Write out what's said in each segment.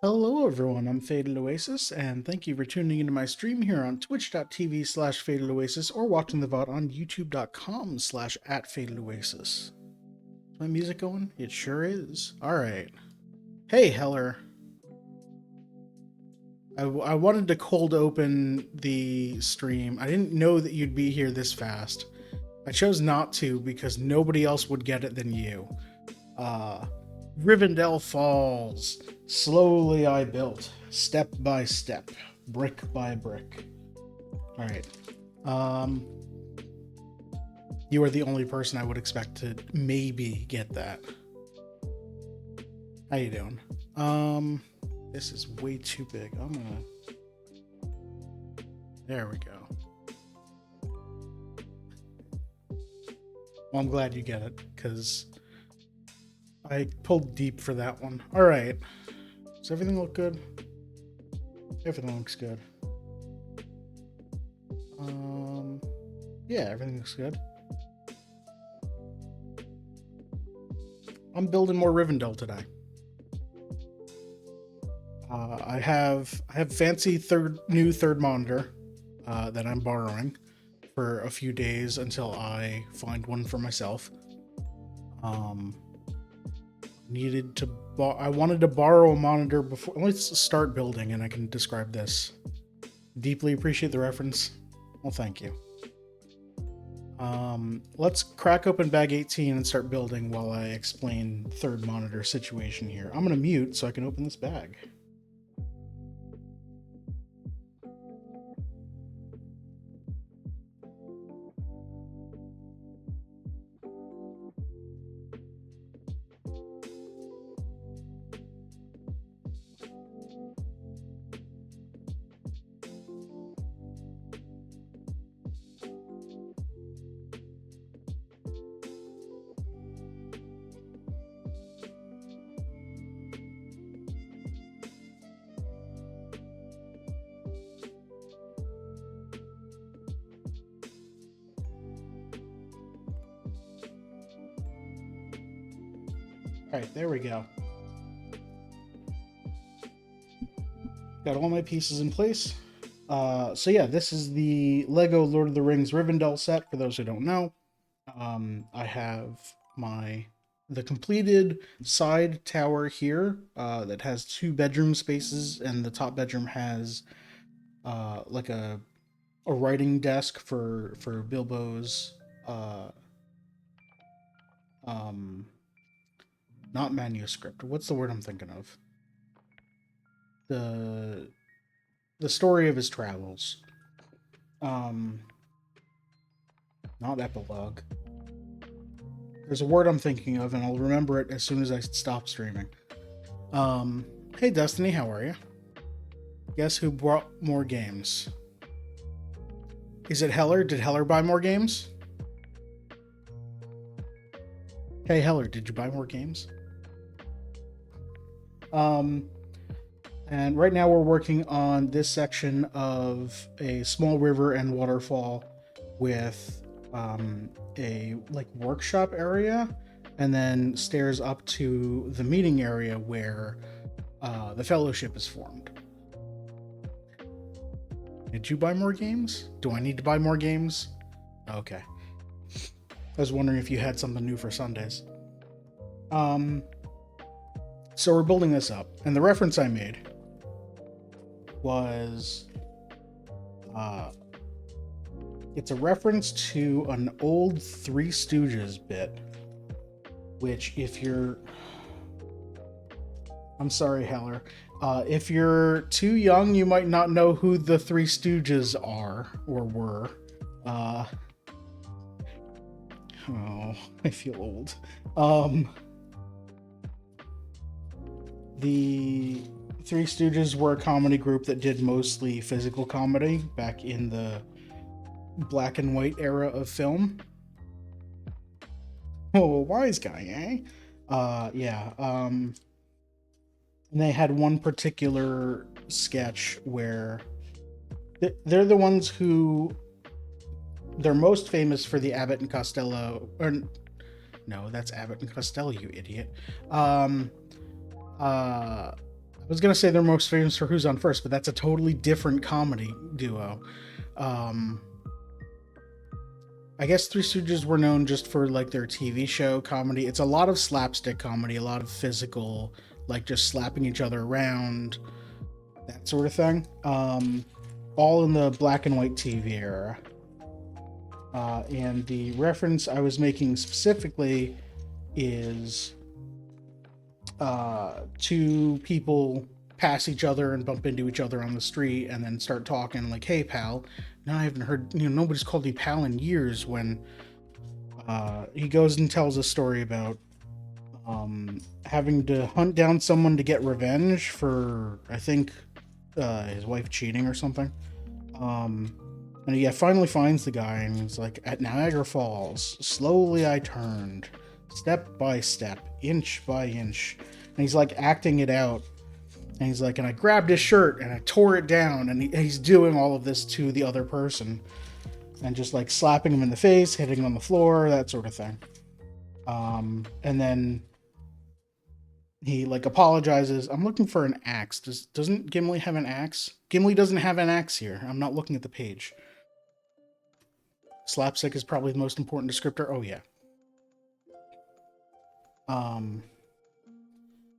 Hello everyone, I'm Faded Oasis, and thank you for tuning into my stream here on twitch.tv/Faded Oasis or watching the VOD on youtube.com/@Faded Oasis. Is my music going? It sure is. Alright. Hey Heller. I wanted to cold open the stream. I didn't know that you'd be here this fast. I chose not to because nobody else would get it than you. Uh, Rivendell Falls. Slowly I built, step by step, brick by brick. Alright. You are the only person I would expect to maybe get that. How you doing? This is way too big. I'm gonna... There we go. Well, I'm glad you get it, because I pulled deep for that one. Alright. Does everything look good? Everything looks good. Yeah, everything looks good. I'm building more Rivendell today. I have fancy new third monitor that I'm borrowing for a few days until I find one for myself. I wanted to borrow a monitor before. Let's start building and I can describe this. Deeply appreciate the reference. Well, thank you. Let's crack open bag 18 and start building while I explain third monitor situation here. I'm gonna mute so I can open this bag. All right, there we go. Got all my pieces in place. So yeah, this is the Lego Lord of the Rings Rivendell set, for those who don't know. I have the completed side tower here that has 2 bedroom spaces, and the top bedroom has like a writing desk for Bilbo's not manuscript. What's the word I'm thinking of? The story of his travels. Not epilogue. There's a word I'm thinking of, and I'll remember it as soon as I stop streaming. Hey Destiny, how are you? Guess who brought more games? Is it Heller? Did Heller buy more games? Hey Heller, did you buy more games? And right now we're working on this section of a small river and waterfall with a like workshop area, and then stairs up to the meeting area where the fellowship is formed. Did you buy more games? Do I need to buy more games? Okay. I was wondering if you had something new for Sundays. So we're building this up, and the reference I made was it's a reference to an old Three Stooges bit, which I'm sorry, Heller. If you're too young, you might not know who the Three Stooges are or were. Oh, I feel old. The Three Stooges were a comedy group that did mostly physical comedy back in the black and white era of film. Oh, wise guy, eh? Yeah. And they had one particular sketch where they're the ones who they're most famous for the Abbott and Costello, or no, that's Abbott and Costello, you idiot. was gonna say they're most famous for Who's on First, but that's a totally different comedy duo. Um, I guess Three Stooges were known just for like their TV show comedy. It's a lot of slapstick comedy, a lot of physical, like just slapping each other around, that sort of thing. All in the black and white TV era. And the reference I was making specifically is two people pass each other and bump into each other on the street and then start talking like, "Hey, pal." Now I haven't heard, nobody's called you pal in years, when he goes and tells a story about having to hunt down someone to get revenge for, I think, his wife cheating or something. And he finally finds the guy, and he's like, "At Niagara Falls, slowly I turned, step by step, inch by inch." And he's like acting it out. And he's like, "And I grabbed his shirt and I tore it down." And he's doing all of this to the other person. And just like slapping him in the face, hitting him on the floor, that sort of thing. And then he like apologizes. "I'm looking for an axe. Doesn't Gimli have an axe? Gimli doesn't have an axe here. I'm not looking at the page." Slapstick is probably the most important descriptor. Oh yeah.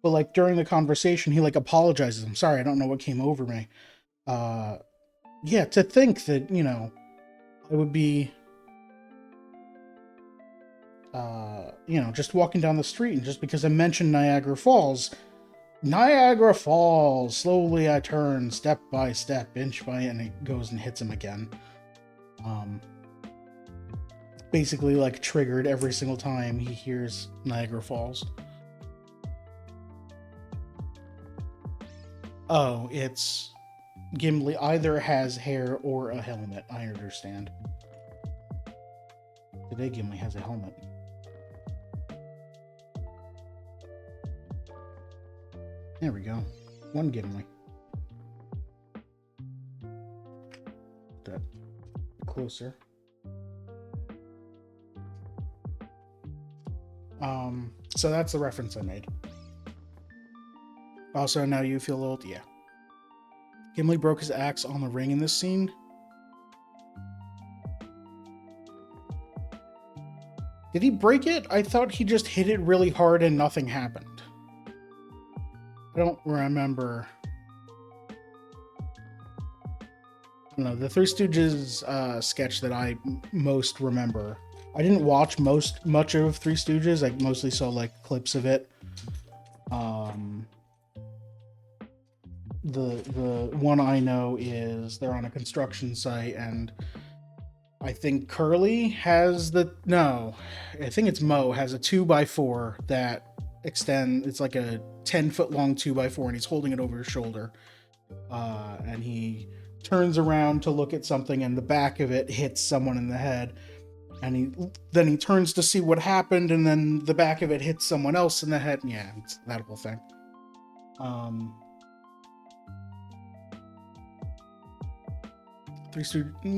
But like during the conversation, he like apologizes. "I'm sorry, I don't know what came over me." Yeah, to think that, I would be, just walking down the street, and just because I mentioned Niagara Falls, slowly I turn, step by step, inch by, and it goes and hits him again. Basically like triggered every single time he hears Niagara Falls. Oh, it's Gimli either has hair or a helmet. I understand. Today Gimli has a helmet. There we go. One Gimli. That closer. So that's the reference I made. Also, now you feel old? Yeah. Gimli broke his axe on the ring in this scene. Did he break it? I thought he just hit it really hard and nothing happened. I don't remember. I don't know. The Three Stooges sketch that I most remember. I didn't watch much of Three Stooges. I mostly saw like clips of it. The one I know is they're on a construction site, and I think Curly has I think it's Mo has a 2x4 that extends. It's like a 10-foot long 2x4, and he's holding it over his shoulder. And he turns around to look at something, and the back of it hits someone in the head. And then he turns to see what happened, and then the back of it hits someone else in the head. Yeah, it's that whole thing.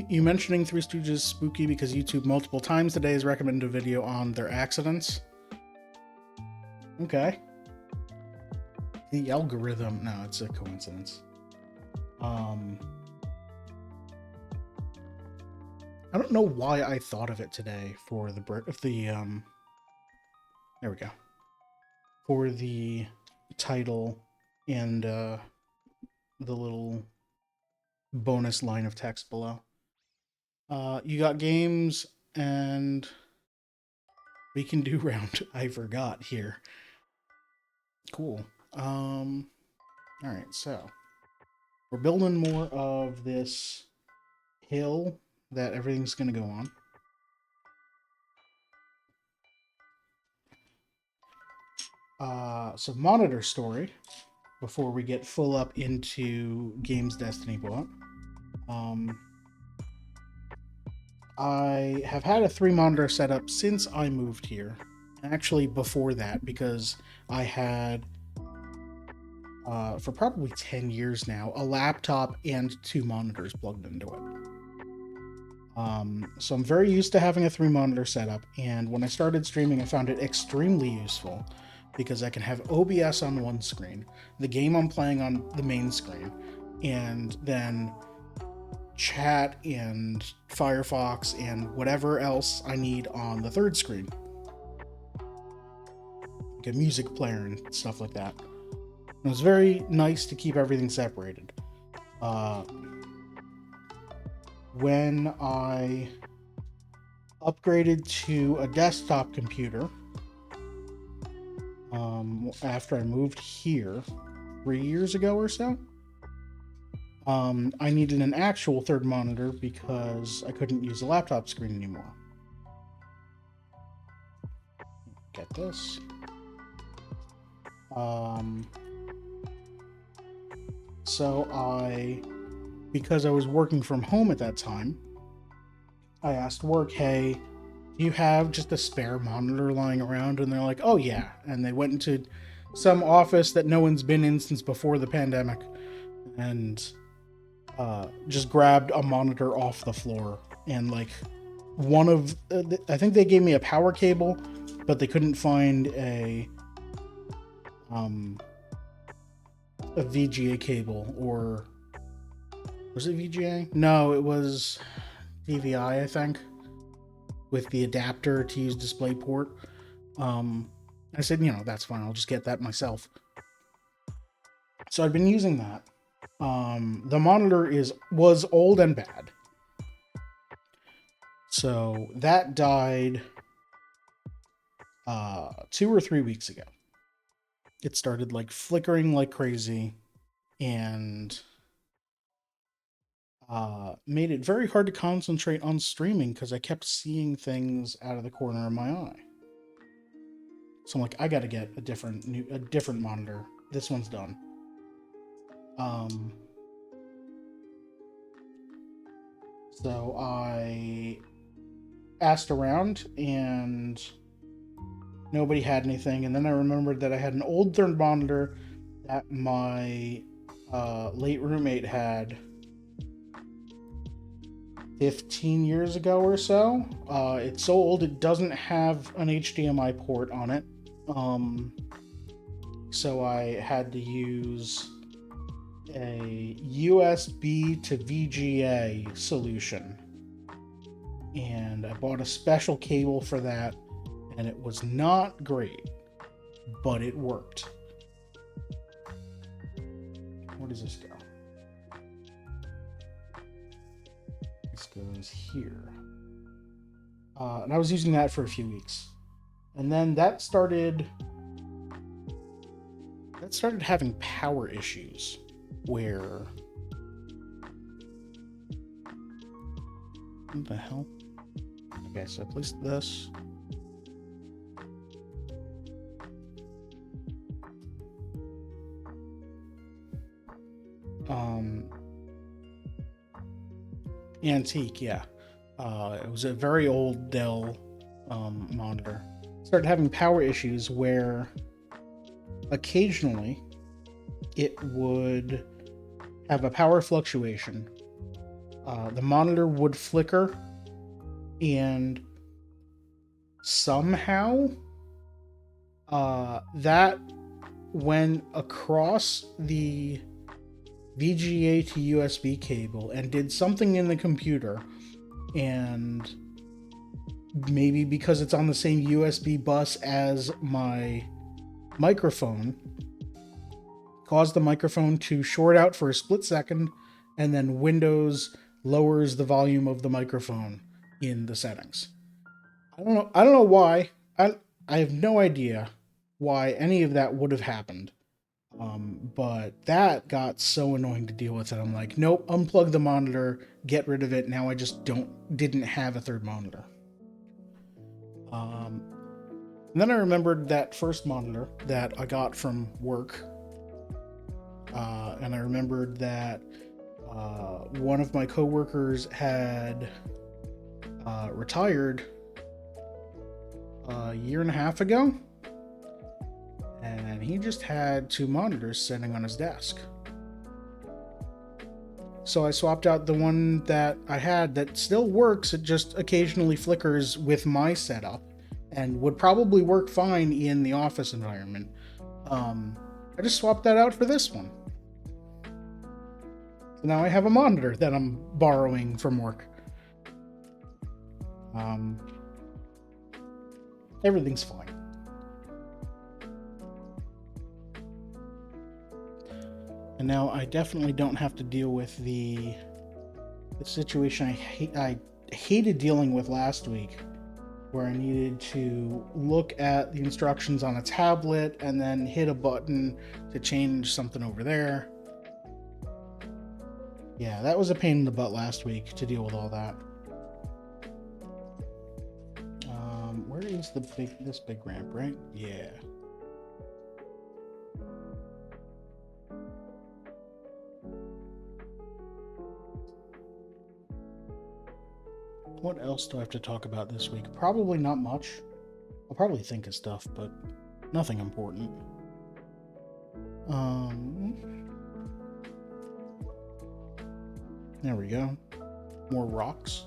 You mentioning Three Stooges spooky because YouTube multiple times today has recommended a video on their accidents. Okay. The algorithm. No, it's a coincidence. I don't know why I thought of it today for the there we go. For the title and the little bonus line of text below. You got games, and we can do round I forgot here. Cool. All right, so we're building more of this hill that everything's going to go on. So monitor story before we get full up into Games Destiny bot. I have had a 3-monitor setup since I moved here. Actually, before that, because I had, for probably 10 years now, a laptop and 2 monitors plugged into it. So I'm very used to having a 3-monitor setup, and when I started streaming, I found it extremely useful because I can have OBS on one screen, the game I'm playing on the main screen, and then chat and Firefox and whatever else I need on the third screen, like a music player and stuff like that. It was very nice to keep everything separated. When I upgraded to a desktop computer, after I moved here 3 years ago or so, I needed an actual third monitor because I couldn't use a laptop screen anymore. Get this. So because I was working from home at that time, I asked work, hey, do you have just a spare monitor lying around? And they're like, oh yeah. And they went into some office that no one's been in since before the pandemic and just grabbed a monitor off the floor. And like I think they gave me a power cable, but they couldn't find a VGA cable, or was it VGA? No, it was DVI, I think, with the adapter to use DisplayPort. I said, that's fine. I'll just get that myself. So I've been using that. The monitor was old and bad. So that died 2 or 3 weeks ago. It started like flickering like crazy and made it very hard to concentrate on streaming because I kept seeing things out of the corner of my eye. So I'm like, I gotta get a different monitor. This one's done. So I asked around and nobody had anything. And then I remembered that I had an old third monitor that my late roommate had 15 years ago or so. It's so old it doesn't have an HDMI port on it. So I had to use a USB to VGA solution. And I bought a special cable for that, and it was not great, but it worked. Where does this go? This goes here. And I was using that for a few weeks. And then that started having power issues where... What the hell? Okay, so I placed this. Antique, yeah. It was a very old Dell monitor. Started having power issues where occasionally it would have a power fluctuation. The monitor would flicker, and somehow that went across the VGA to USB cable and did something in the computer, and maybe because it's on the same USB bus as my microphone, caused the microphone to short out for a split second, and then Windows lowers the volume of the microphone in the settings. I don't know why. I have no idea why any of that would have happened. But that got so annoying to deal with that I'm like, nope, unplug the monitor, get rid of it. Now I just didn't have a third monitor. And then I remembered that first monitor that I got from work. And I remembered that one of my coworkers had retired a year and a half ago. And he just had 2 monitors sitting on his desk. So I swapped out the one that I had that still works. It just occasionally flickers with my setup. and would probably work fine in the office environment. I just swapped that out for this one. So now I have a monitor that I'm borrowing from work. Everything's fine. And now I definitely don't have to deal with the situation I hated dealing with last week, where I needed to look at the instructions on a tablet and then hit a button to change something over there. Yeah, that was a pain in the butt last week to deal with all that. Where is this big ramp, right? Yeah. What else do I have to talk about this week? Probably not much. I'll probably think of stuff, but nothing important. There we go. More rocks.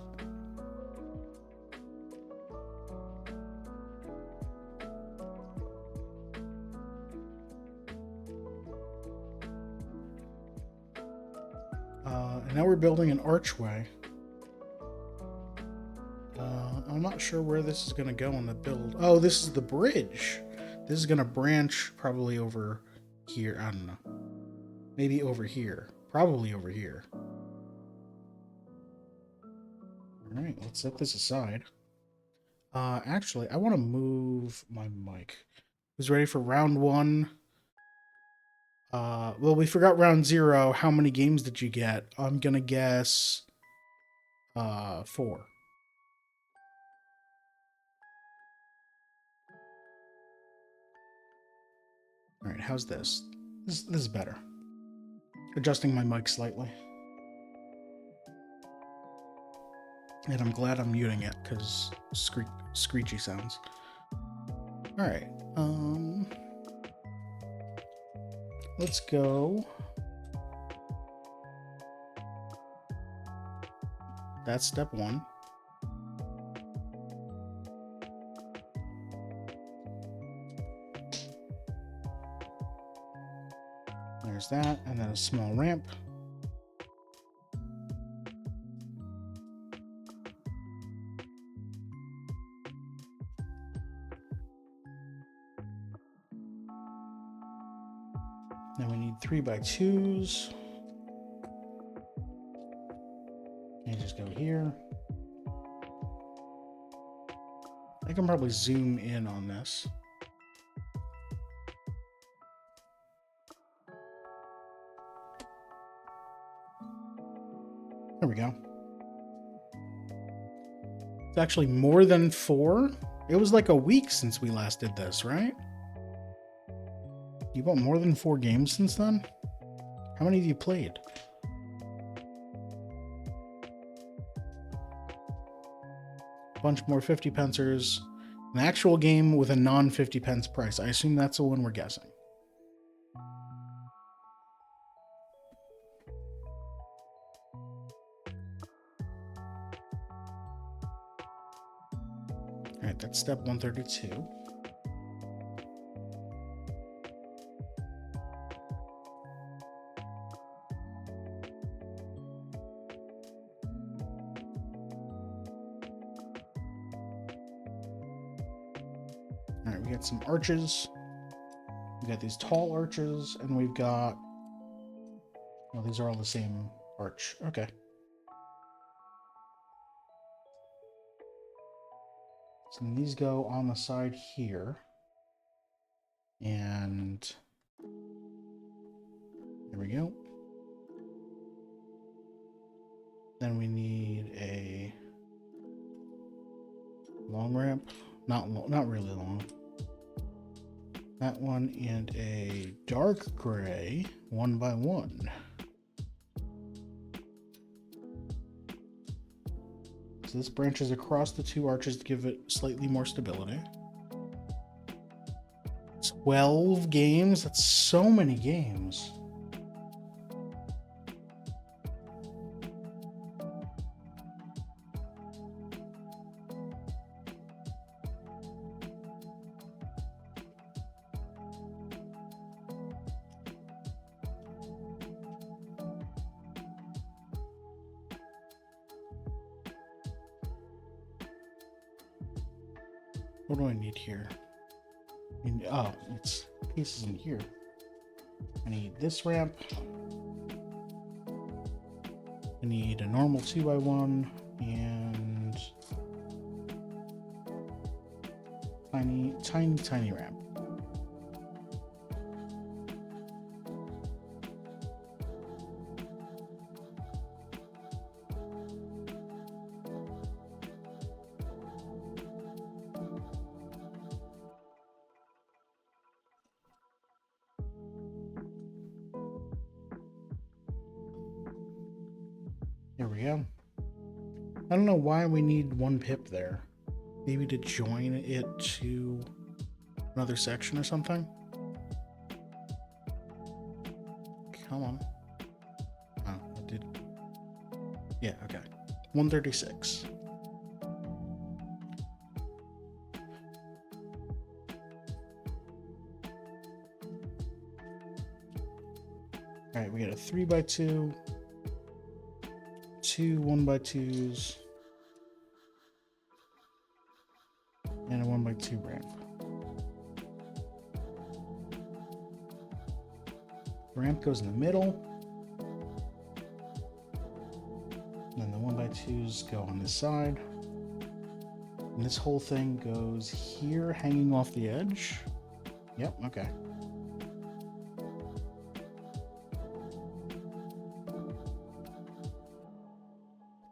And now we're building an archway. I'm not sure where this is going to go in the build. Oh, this is the bridge. This is going to branch probably over here. I don't know. Maybe over here. Probably over here. All right, let's set this aside. Actually, I want to move my mic. Who's ready for round one? Well, we forgot round 0. How many games did you get? I'm going to guess 4. All right, how's this? This is better. Adjusting my mic slightly. And I'm glad I'm muting it, because screechy sounds. All right. Let's go. That's step 1. There's that, and then a small ramp. Then we need 3x2s. And just go here. I can probably zoom in on this. There we go. It's actually more than 4. It was like a week since we last did this, right? You bought more than 4 games since then? How many have you played? A bunch more 50 pencers. An actual game with a non-50 pence price. I assume that's the one we're guessing. All right, that's step 132. All right, we got some arches. We got these tall arches, and we've got... Oh, these are all the same arch. Okay. So these go on the side here. And there we go. Then we need a long ramp. Not really long. That one and a dark gray 1x1. So this branches across the 2 arches to give it slightly more stability. 12 games? That's so many games. What do I need here? Oh, it's pieces in here. I need this ramp. I need a normal 2x1 and tiny ramp. There we go. I don't know why we need one pip there. Maybe to join it to another section or something? Come on. Oh, I did. Yeah, okay. 136. Alright, we got a 3x2. 2 1x2s, and a 1x2 ramp. Ramp goes in the middle, and the 1x2s go on this side. And this whole thing goes here, hanging off the edge. Yep, okay.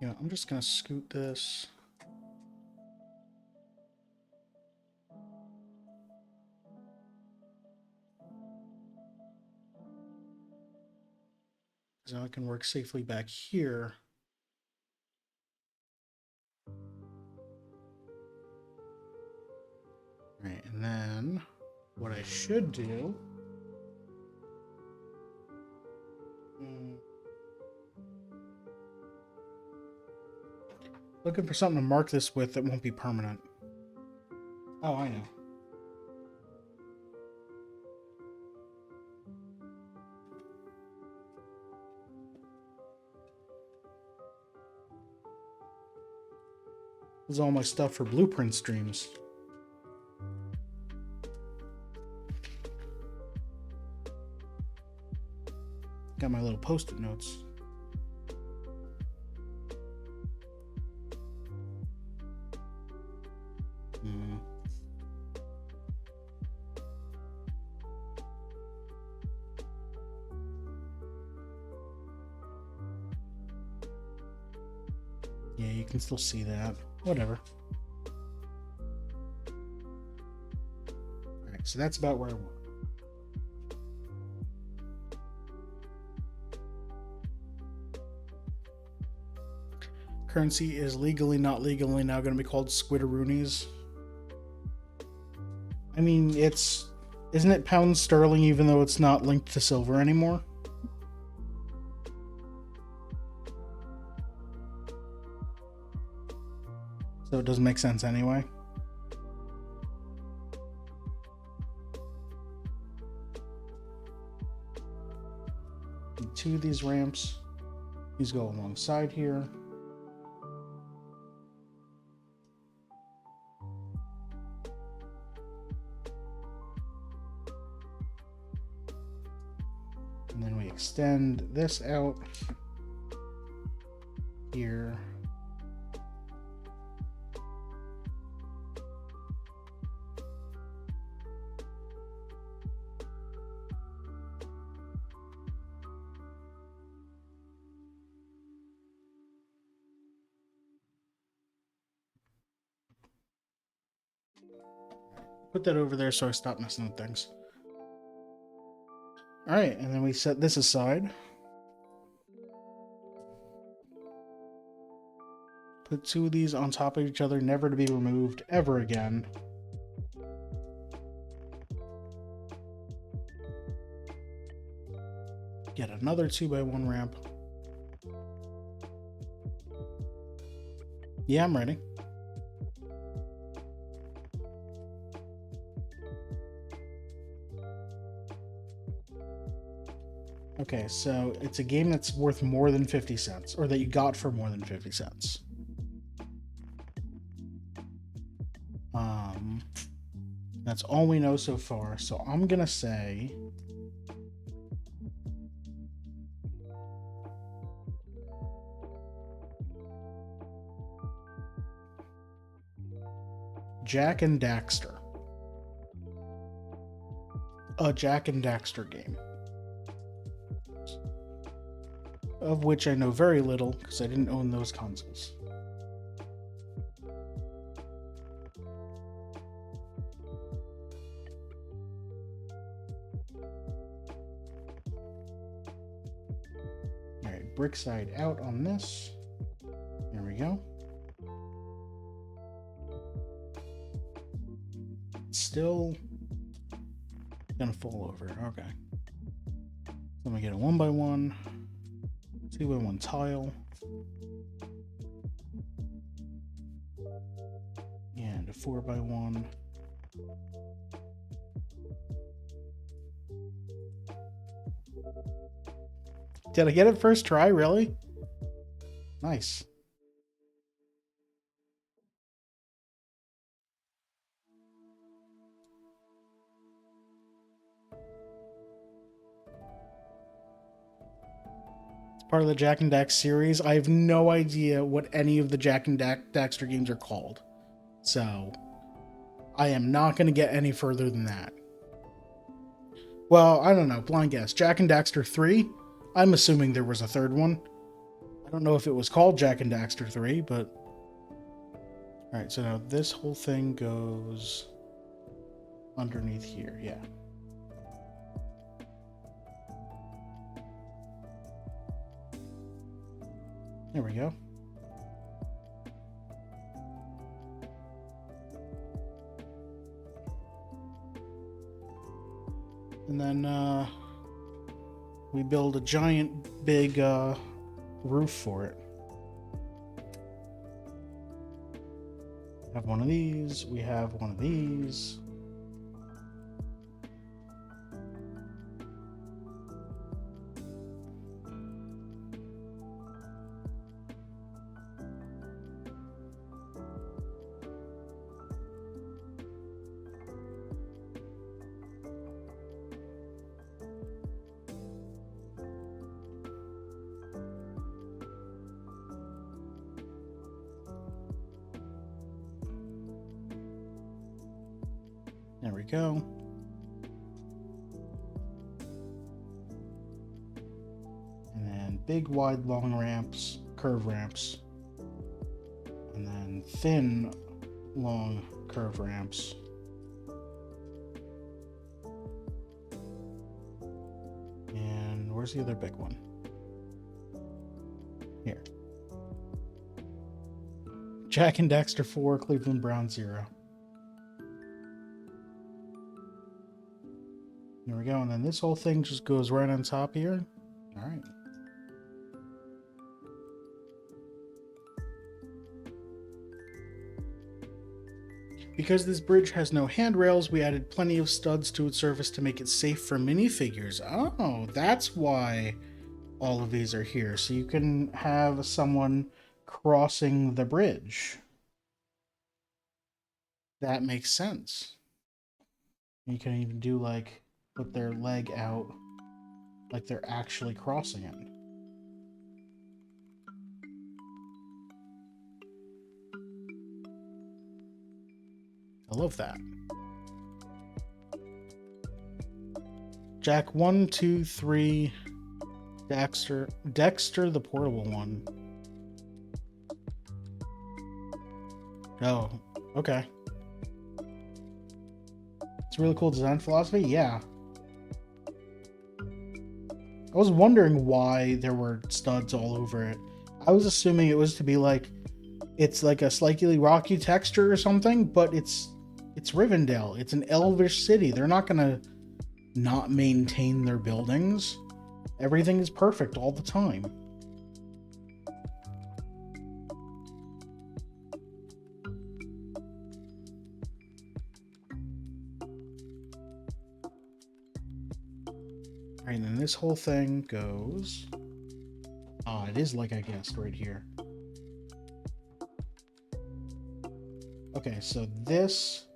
Yeah, I'm just gonna scoot this. So I can work safely back here. Right, and then what I should do. Looking for something to mark this with that won't be permanent. Oh, I know. This is all my stuff for blueprint streams. Got my little post-it notes. Yeah, you can still see that. Whatever. Alright, so that's about where I want. Currency is legally, not legally now going to be called squiddaroonies. I mean, isn't it pound sterling even though it's not linked to silver anymore? So it doesn't make sense anyway. And 2 of these ramps. These go alongside here. And then we extend this out here. Put that over there so I stop messing with things. Alright, and then we set this aside. Put 2 of these on top of each other, never to be removed ever again. Get another 2x1 ramp. Yeah, I'm ready. Okay, so it's a game that's worth more than 50 cents, or that you got for more than 50 cents. That's all we know so far. So I'm gonna say Jack and Daxter. A Jack and Daxter game. Of which I know very little because I didn't own those consoles. Alright, brick side out on this. There we go. Still gonna fall over. Okay. So I'm gonna get a 1x1, 2x1 tile, and a 4x1. Did I get it first try? Really? Nice. Part of the Jack and Dax series. I have no idea what any of the Jack and Daxter games are called. So, I am not going to get any further than that. Well, I don't know. Blind guess. Jack and Daxter 3? I'm assuming there was a third one. I don't know if it was called Jack and Daxter 3, but... Alright, so now this whole thing goes underneath here. Yeah. There we go. And then we build a giant big roof for it. We have one of these, we have one of these. There we go. And then big, wide, long ramps, curve ramps. And then thin, long, curve ramps. And where's the other big one? Here. Jack and Daxter 4, Cleveland Brown 0. There we go, and then this whole thing just goes right on top here. All right. Because this bridge has no handrails, we added plenty of studs to its surface to make it safe for minifigures. Oh, that's why all of these are here. So you can have someone crossing the bridge. That makes sense. You can even do like put their leg out like they're actually crossing it. I love that. Jack 1, 2, 3, Dexter the portable one. Oh, okay. It's a really cool design philosophy, yeah. I was wondering why there were studs all over it. I was assuming it was to be like, it's like a slightly rocky texture or something, but it's Rivendell. It's an elvish city. They're not gonna not maintain their buildings. Everything is perfect all the time. Alright, and then this whole thing goes... Ah, it is like I guessed right here. Okay, so this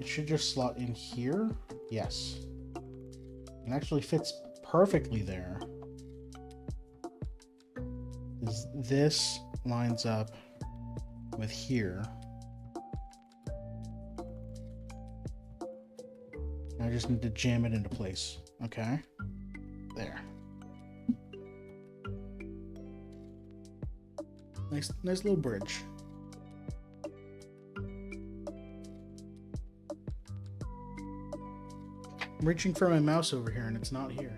It should just slot in here. Yes. It actually fits perfectly there. This lines up with here. I just need to jam it into place. Okay. There. Nice little bridge. I'm reaching for my mouse over here and it's not here.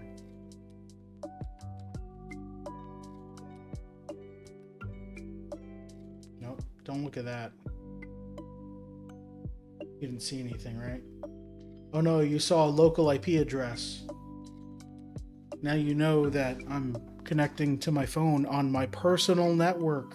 Nope, don't look at that. You didn't see anything, right? Oh no, you saw a local IP address. Now you know that I'm connecting to my phone on my personal network.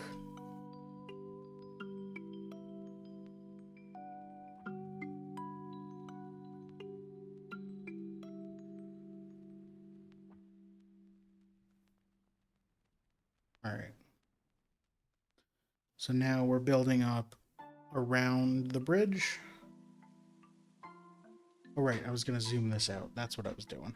All right. So now we're building up around the bridge. Oh, right. I was going to zoom this out. That's what I was doing.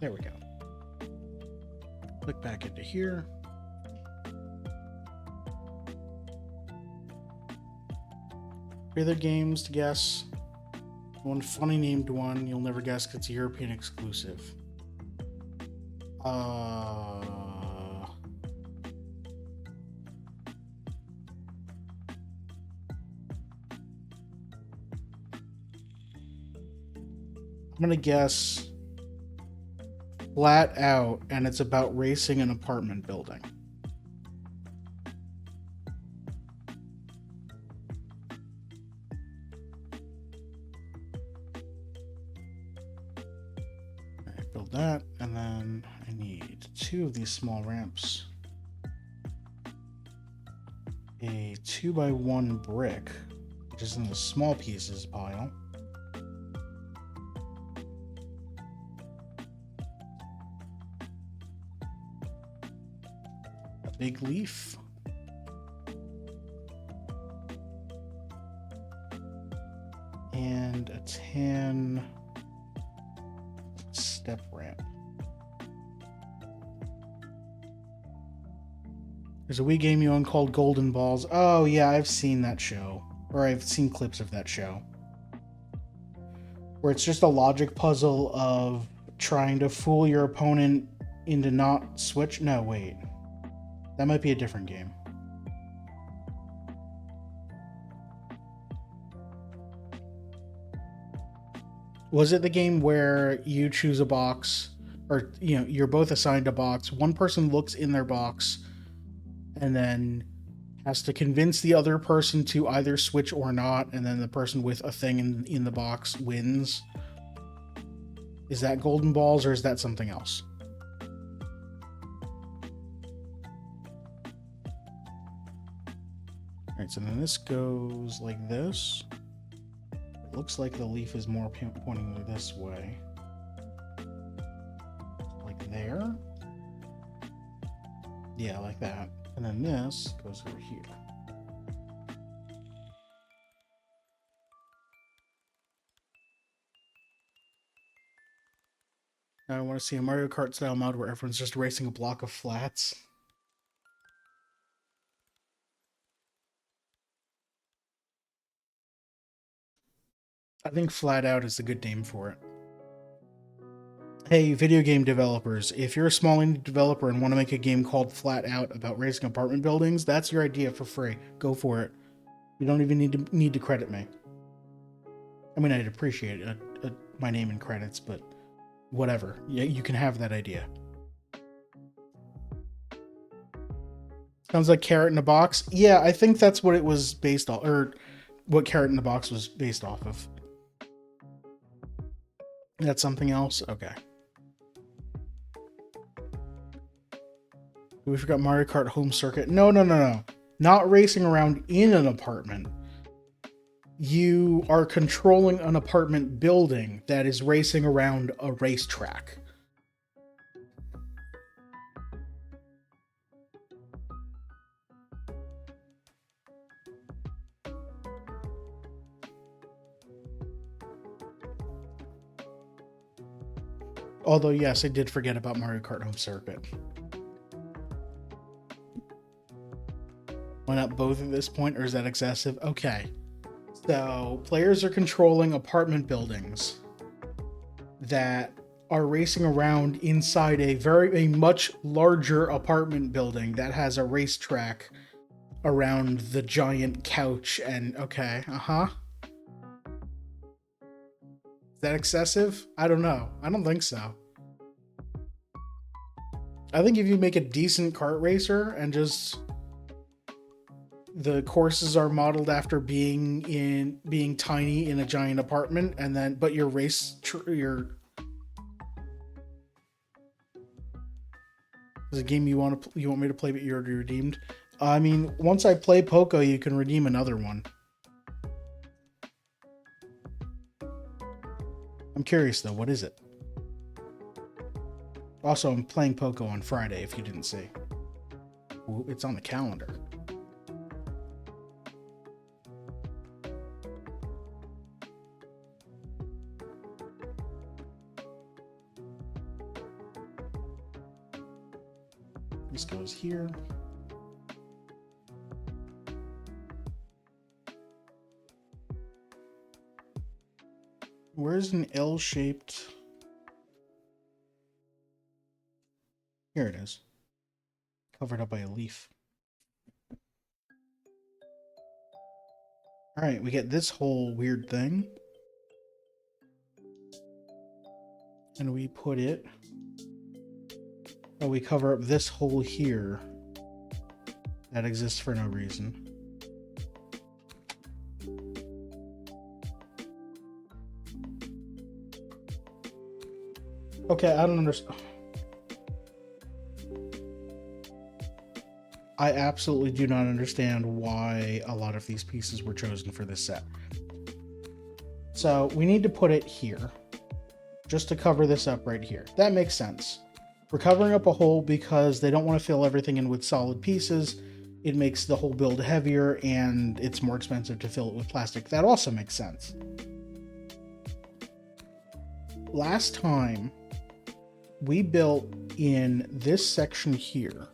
There we go. Click back into here. Three other games to guess. One funny named one you'll never guess because it's a European exclusive. I'm gonna guess Flat Out, and it's about racing an apartment building. Alright, build that, and then I need 2 of these small ramps. A 2x1 brick, which is in the small pieces pile. Big leaf. And a tan step ramp. There's a Wii game you own called Golden Balls. Oh yeah, I've seen that show. Or I've seen clips of that show. Where it's just a logic puzzle of trying to fool your opponent into not switch. No, wait. That might be a different game. Was it the game where you choose a box, or you're both assigned a box? One person looks in their box and then has to convince the other person to either switch or not, and then the person with a thing in the box wins. Is that Golden Balls or is that something else? Alright, so then this goes like this. It looks like the leaf is more pointing this way. Like there. Yeah, like that. And then this goes over here. Now I want to see a Mario Kart style mod where everyone's just racing a block of flats. I think Flat Out is a good name for it. Hey, video game developers, if you're a small indie developer and want to make a game called Flat Out about racing apartment buildings, that's your idea for free. Go for it. You don't even need to credit me. I mean, I'd appreciate my name and credits, but whatever. Yeah, you can have that idea. Sounds like Carrot in a Box. Yeah, I think that's what it was based off, or what Carrot in the Box was based off of. That's something else? Okay. We forgot Mario Kart Home Circuit. No. not racing around in an apartment. You are controlling an apartment building that is racing around a racetrack. Although, yes, I did forget about Mario Kart Home Circuit. Why not both at this point, or is that excessive? Okay. So, players are controlling apartment buildings that are racing around inside a much larger apartment building that has a racetrack around the giant couch and okay, Is that excessive? I don't know. I don't think so. I think if you make a decent kart racer and just the courses are modeled after being tiny in a giant apartment, and then but your is a game you want me to play, but you're already redeemed. I mean, once I play Poco, you can redeem another one. I'm curious though, what is it? Also, I'm playing Poco on Friday, if you didn't see. Ooh, it's on the calendar. This goes here. Where's an L-shaped... Here it is. Covered up by a leaf. Alright, we get this whole weird thing. And we put it... Oh, we cover up this hole here. That exists for no reason. Okay, I don't understand. I absolutely do not understand why a lot of these pieces were chosen for this set. So we need to put it here, just to cover this up right here. That makes sense. We're covering up a hole because they don't want to fill everything in with solid pieces. It makes the whole build heavier and it's more expensive to fill it with plastic. That also makes sense. Last time we built in this section here,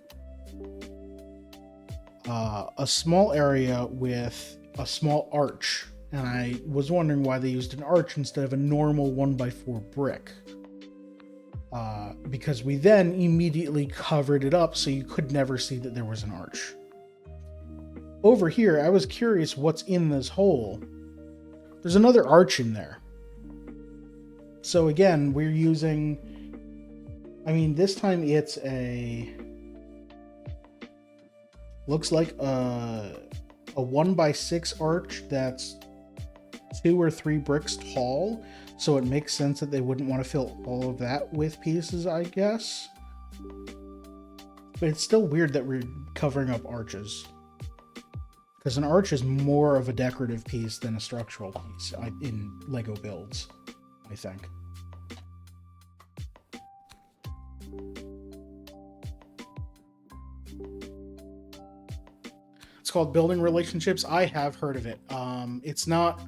a small area with a small arch, and I was wondering why they used an arch instead of a normal 1x4 brick. Because we then immediately covered it up so you could never see that there was an arch. Over here, I was curious what's in this hole. There's another arch in there. So again, we're using... I mean, this time it's a... Looks like a 1x6 arch that's 2 or 3 bricks tall, so it makes sense that they wouldn't want to fill all of that with pieces, I guess. But it's still weird that we're covering up arches, because an arch is more of a decorative piece than a structural piece in Lego builds, I think. It's called Building Relationships. I have heard of it. It's not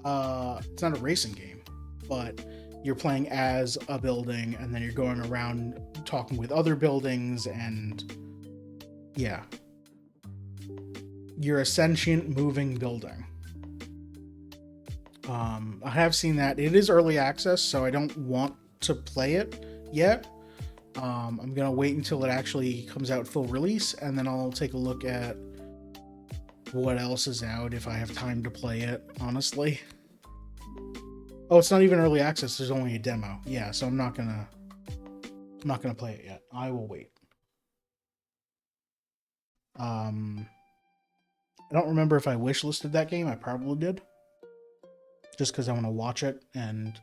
a racing game, but you're playing as a building and then you're going around talking with other buildings, and yeah, you're a sentient moving building. I have seen that. It is early access, so I don't want to play it yet. I'm gonna wait until it actually comes out full release, and then I'll take a look at what else is out if I have time to play it, honestly. Oh, it's not even early access, there's only a demo. Yeah, so I'm not gonna play it yet. I will wait. I don't remember if I wishlisted that game. I probably did. Just because I want to watch it, and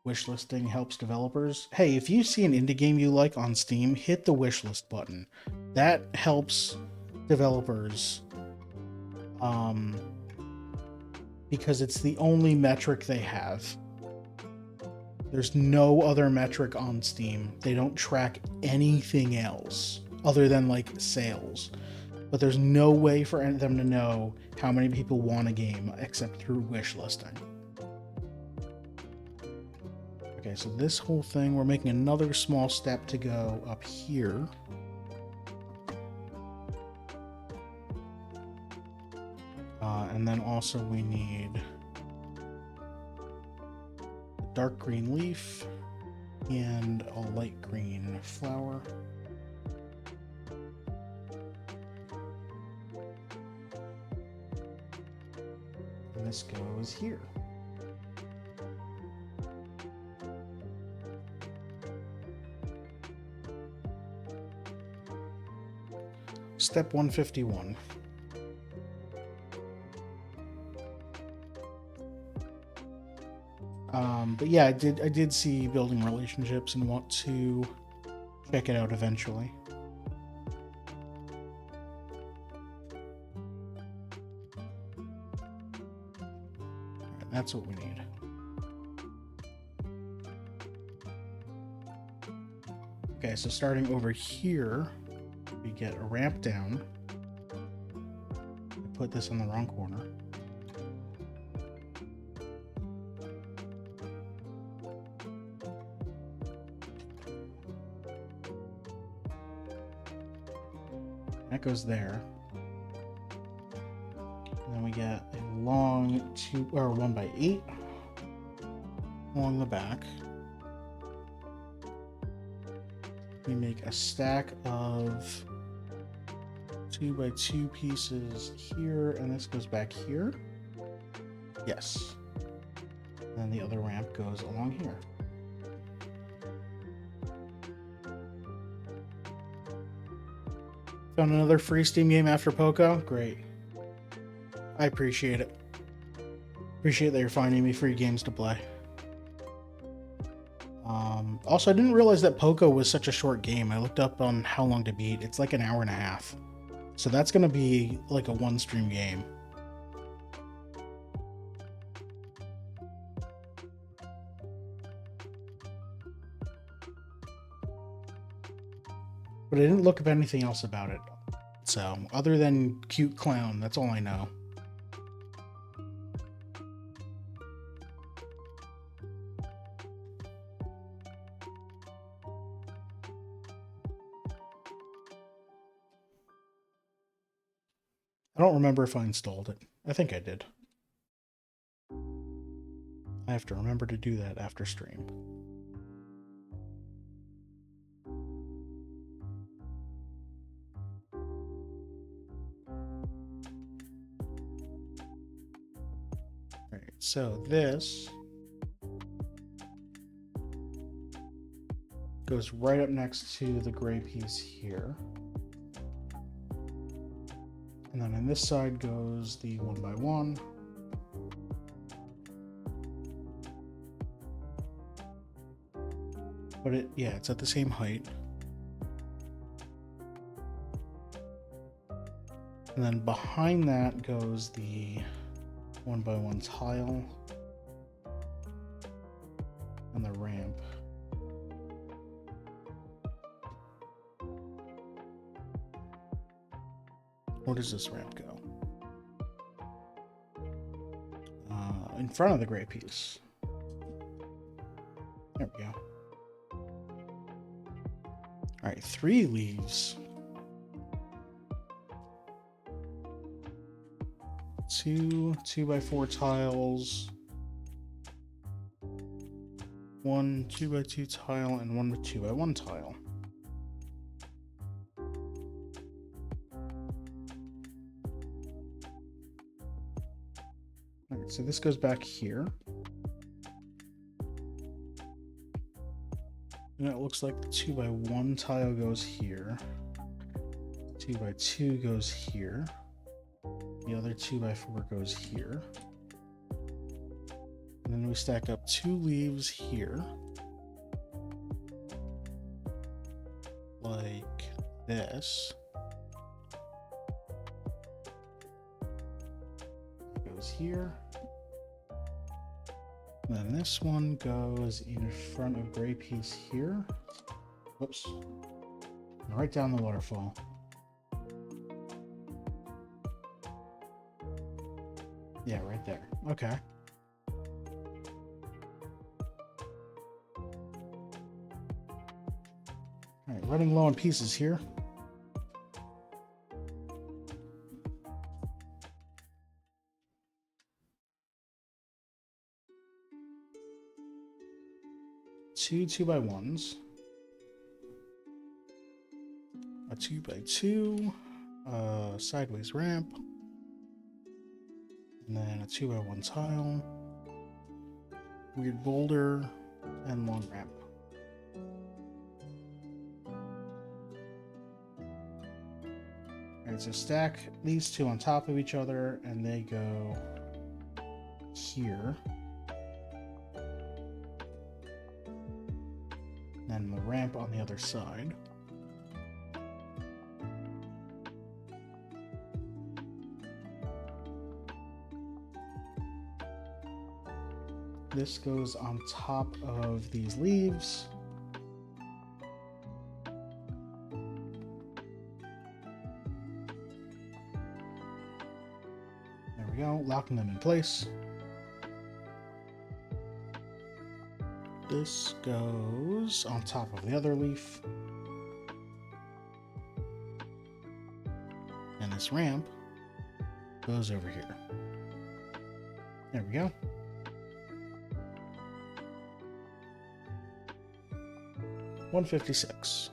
wishlisting helps developers. Hey, if you see an indie game you like on Steam, hit the wishlist button. That helps developers, because it's the only metric they have. There's no other metric on Steam. They don't track anything else other than like sales. But there's no way for them to know how many people want a game except through wish listing. Okay, so this whole thing, we're making another small step to go up here. And then also we need a dark green leaf and a light green flower. And this goes here. Step 151. But yeah, I did see building relationships and want to check it out eventually. Alright, that's what we need. Okay, so starting over here, we get a ramp down. I put this in the wrong corner. That goes there. And then we get a long 1x8 along the back. We make a stack of 2x2 pieces here, and this goes back here. Yes. And then the other ramp goes along here. Found another free Steam game after Poco? Great. I appreciate it. Appreciate that you're finding me free games to play. Also, I didn't realize that Poco was such a short game. I looked up on how long to beat. It's like an hour and a half. So that's going to be like a one-stream game. But I didn't look up anything else about it. So, other than cute clown, that's all I know. I don't remember if I installed it. I think I did. I have to remember to do that after stream. Alright, so this goes right up next to the gray piece here. And then on this side goes the 1x1. But it's at the same height. And then behind that goes the 1x1 tile and the ramp. Where does this ramp go? In front of the gray piece. There we go. Alright, 3 leaves. 2 2x4 tiles. 1 2x2 tile and 1 2x1 tile. Alright, so this goes back here. And it looks like the 2x1 tile goes here. 2x2 goes here. The other 2x4 goes here. And then we stack up 2 leaves here. Like this. here. And then this one goes in front of gray piece here. Whoops. And right down the waterfall. Yeah, right there. Okay. Alright, running low on pieces here. Two 2x1s. A 2x2. Sideways ramp. And then a 2x1 tile. Weird boulder. And long ramp. Alright, so stack these two on top of each other, and they go here. And the ramp on the other side. This goes on top of these leaves. There we go, locking them in place. This goes on top of the other leaf. And this ramp goes over here. There we go. $156.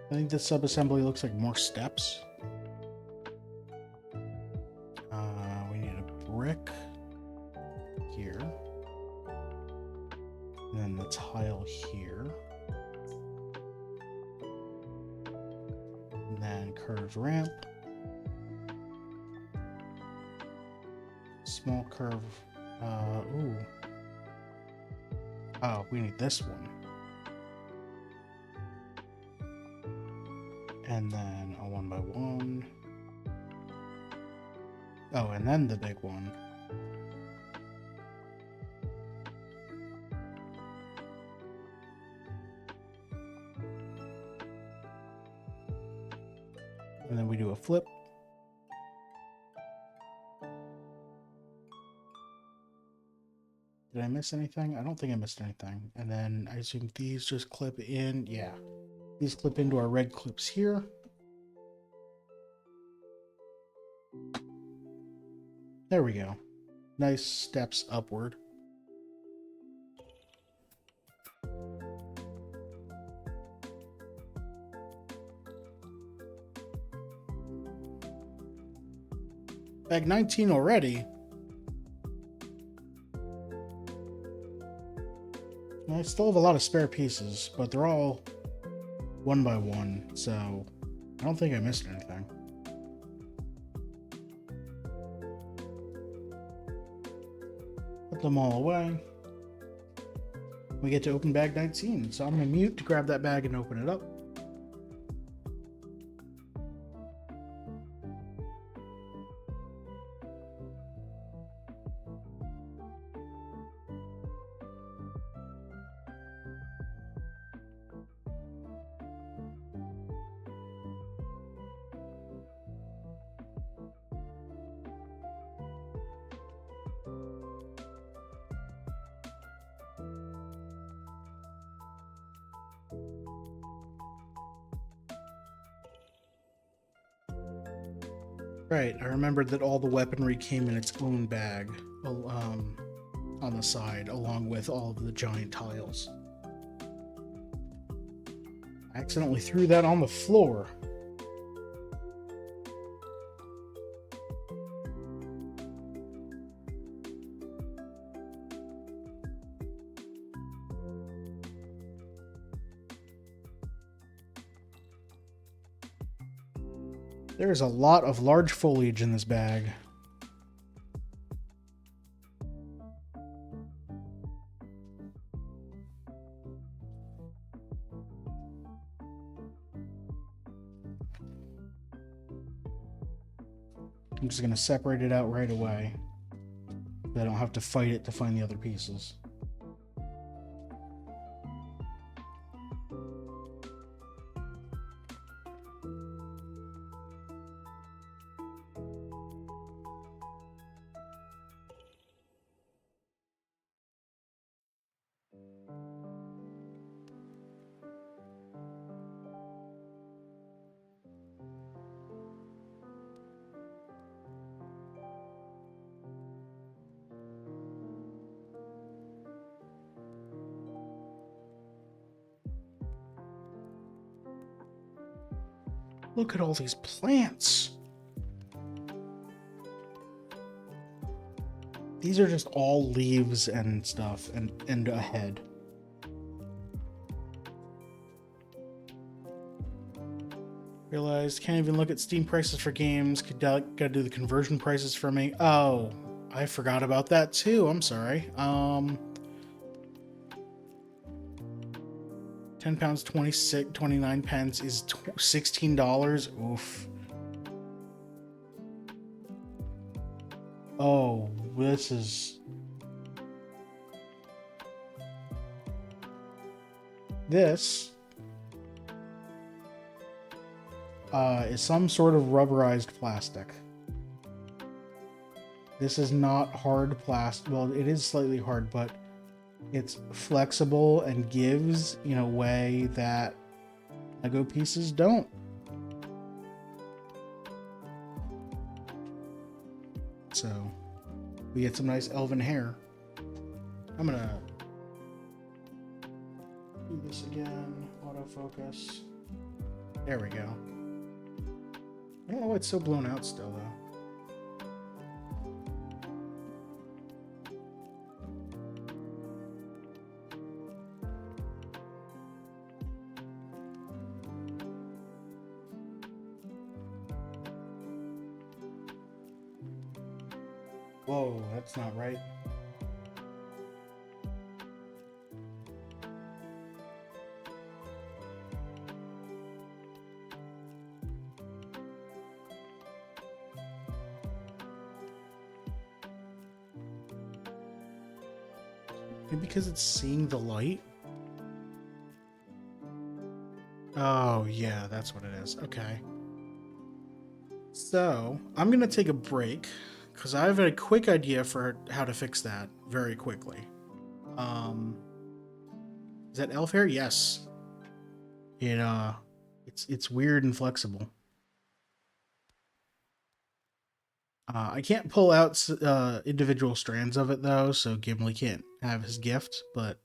I think this sub-assembly looks like more steps. We need a brick here. And then the tile here. And then curved ramp. Small curve. Ooh. Oh, we need this one. And then a 1x1. Oh, and then the big one. And then we do a flip. Did I miss anything? I don't think I missed anything. And then I assume these just clip in. Yeah. These clip into our red clips here. There we go. Nice steps upward. Bag 19 already. I still have a lot of spare pieces, but they're all 1x1, so I don't think I missed anything. Put them all away. We get to open bag 19, so I'm going to mute to grab that bag and open it up. Right, I remembered that all the weaponry came in its own bag on the side, along with all of the giant tiles. I accidentally threw that on the floor. There's a lot of large foliage in this bag. I'm just going to separate it out right away. I don't have to fight it to find the other pieces. Look at all these plants. These are just all leaves and stuff and a head. Realized can't even look at Steam prices for games. Gotta do the conversion prices for me. Oh, I forgot about that too. I'm sorry. 10 pounds 29 pence is $16. Oof. Oh, this is some sort of rubberized plastic. This is not hard plastic. Well, it is slightly hard, but it's flexible and gives in a way that Lego pieces don't. So we get some nice elven hair. I'm gonna do this again. Autofocus. There we go. I don't know why it's so blown out still, though. Whoa, that's not right. Maybe because it's seeing the light? Oh, yeah, that's what it is. Okay. So, I'm going to take a break, because I have a quick idea for how to fix that very quickly. Is that elf hair? Yes. It's weird and flexible. I can't pull out individual strands of it, though, so Gimli can't have his gift, but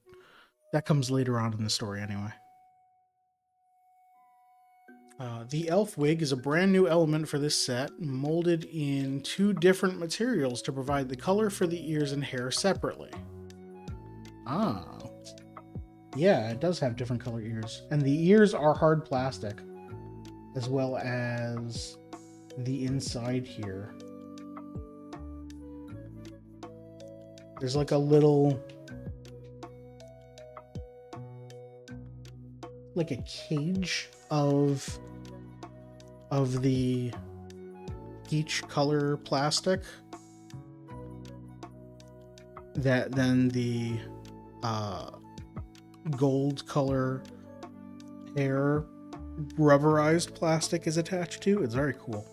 that comes later on in the story anyway. The elf wig is a brand new element for this set, molded in 2 different materials to provide the color for the ears and hair separately. Ah. Yeah, it does have different color ears. And the ears are hard plastic, as well as the inside here. There's like a little, like a cage of the peach color plastic that then the gold color hair rubberized plastic is attached to. It's very cool.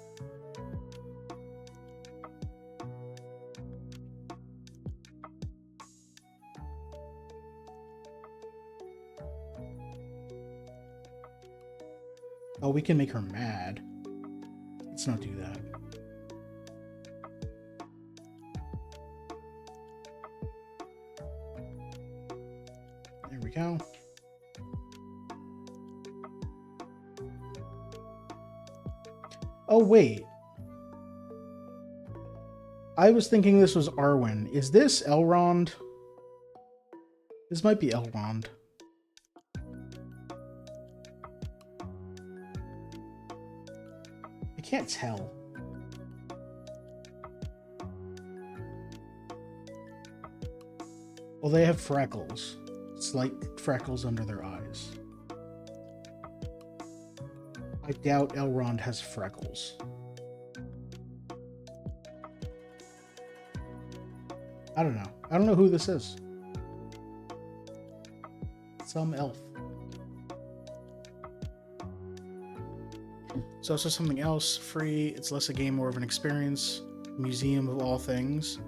Oh, we can make her mad. Let's not do that. There we go. Oh, wait. I was thinking this was Arwen. Is this Elrond? This might be Elrond. I can't tell. Well, they have freckles. Slight freckles under their eyes. I doubt Elrond has freckles. I don't know. I don't know who this is. Some elf. It's also something else. Free. It's less a game, more of an experience. Museum of all things.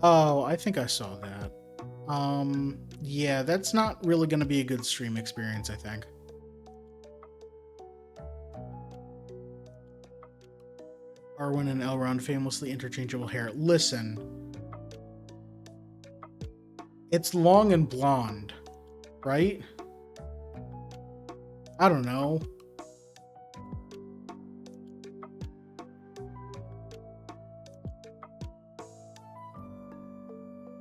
Oh, I think I saw that. Yeah, that's not really going to be a good stream experience, I think. Arwen and Elrond famously interchangeable hair. Listen. It's long and blonde, right? I don't know.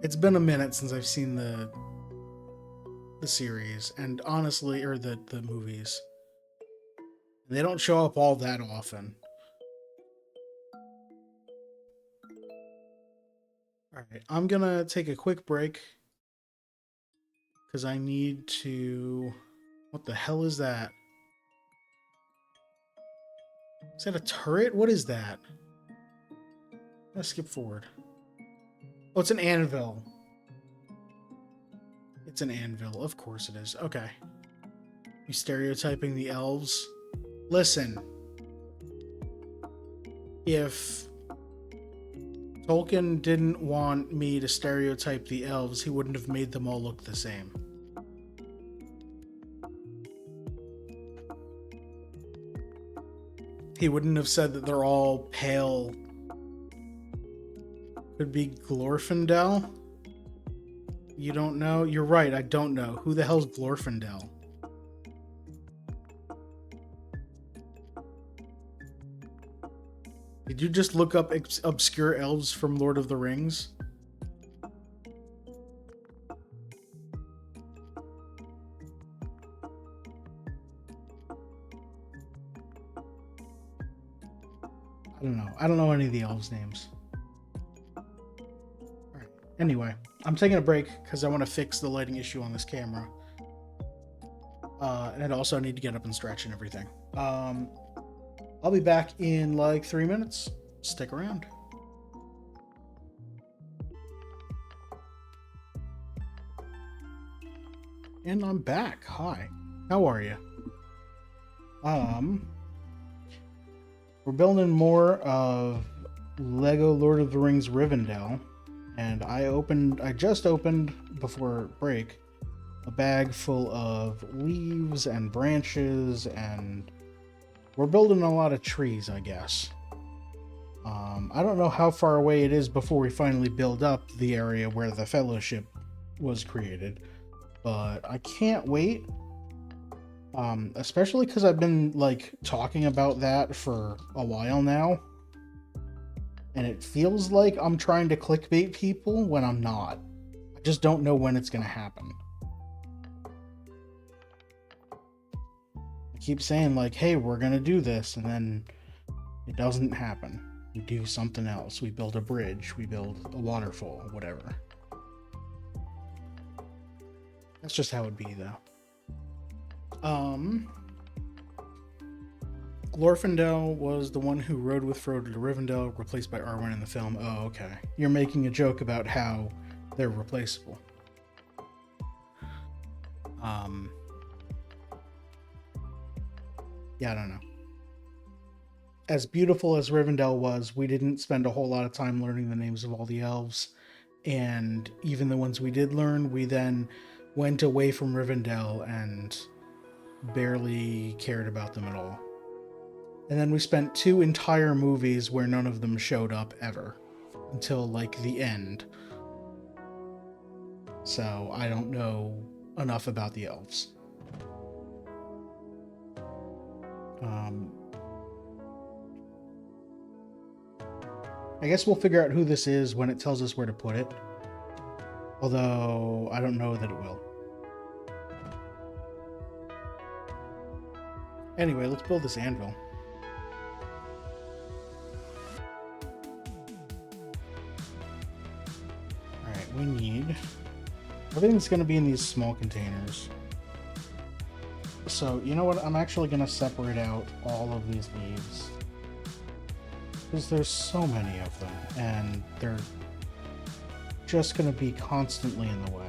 It's been a minute since I've seen the series, and honestly, or the movies. They don't show up all that often. Alright, I'm gonna take a quick break. Because I need to... What the hell is that? Is that a turret? What is that? I'm gonna skip forward. Oh, it's an anvil. It's an anvil. Of course it is. Okay. You stereotyping the elves? Listen. If Tolkien didn't want me to stereotype the elves, he wouldn't have made them all look the same. He wouldn't have said that they're all pale. Could be Glorfindel? You don't know? You're right, I don't know. Who the hell's Glorfindel? Did you just look up obscure elves from Lord of the Rings? I don't know. I don't know any of the elves' names. Alright. Anyway, I'm taking a break because I want to fix the lighting issue on this camera. And I also need to get up and stretch and everything. I'll be back in like 3 minutes. Stick around. And I'm back. Hi. How are you? We're building more of Lego Lord of the Rings Rivendell, and I just opened before break a bag full of leaves and branches, and we're building a lot of trees, I guess. I don't know how far away it is before we finally build up the area where the Fellowship was created, but I can't wait. Especially because I've been like talking about that for a while now, and it feels like I'm trying to clickbait people when I'm not. I just don't know when it's gonna happen. I keep saying like, hey, we're gonna do this, and then it doesn't happen. We do something else. We build a bridge, we build a waterfall, whatever. That's just how it'd be though. Glorfindel was the one who rode with Frodo to Rivendell, replaced by Arwen in the film. Oh, okay. You're making a joke about how they're replaceable. Yeah, I don't know. As beautiful as Rivendell was, we didn't spend a whole lot of time learning the names of all the elves, and even the ones we did learn, we then went away from Rivendell and barely cared about them at all. And then we spent 2 entire movies where none of them showed up ever until like the end. So I don't know enough about the elves. I guess we'll figure out who this is when it tells us where to put it. Although I don't know that it will. Anyway, let's build this anvil. Alright, we need... Everything's going to be in these small containers. So, you know what? I'm actually going to separate out all of these leaves. Because there's so many of them, and they're just going to be constantly in the way.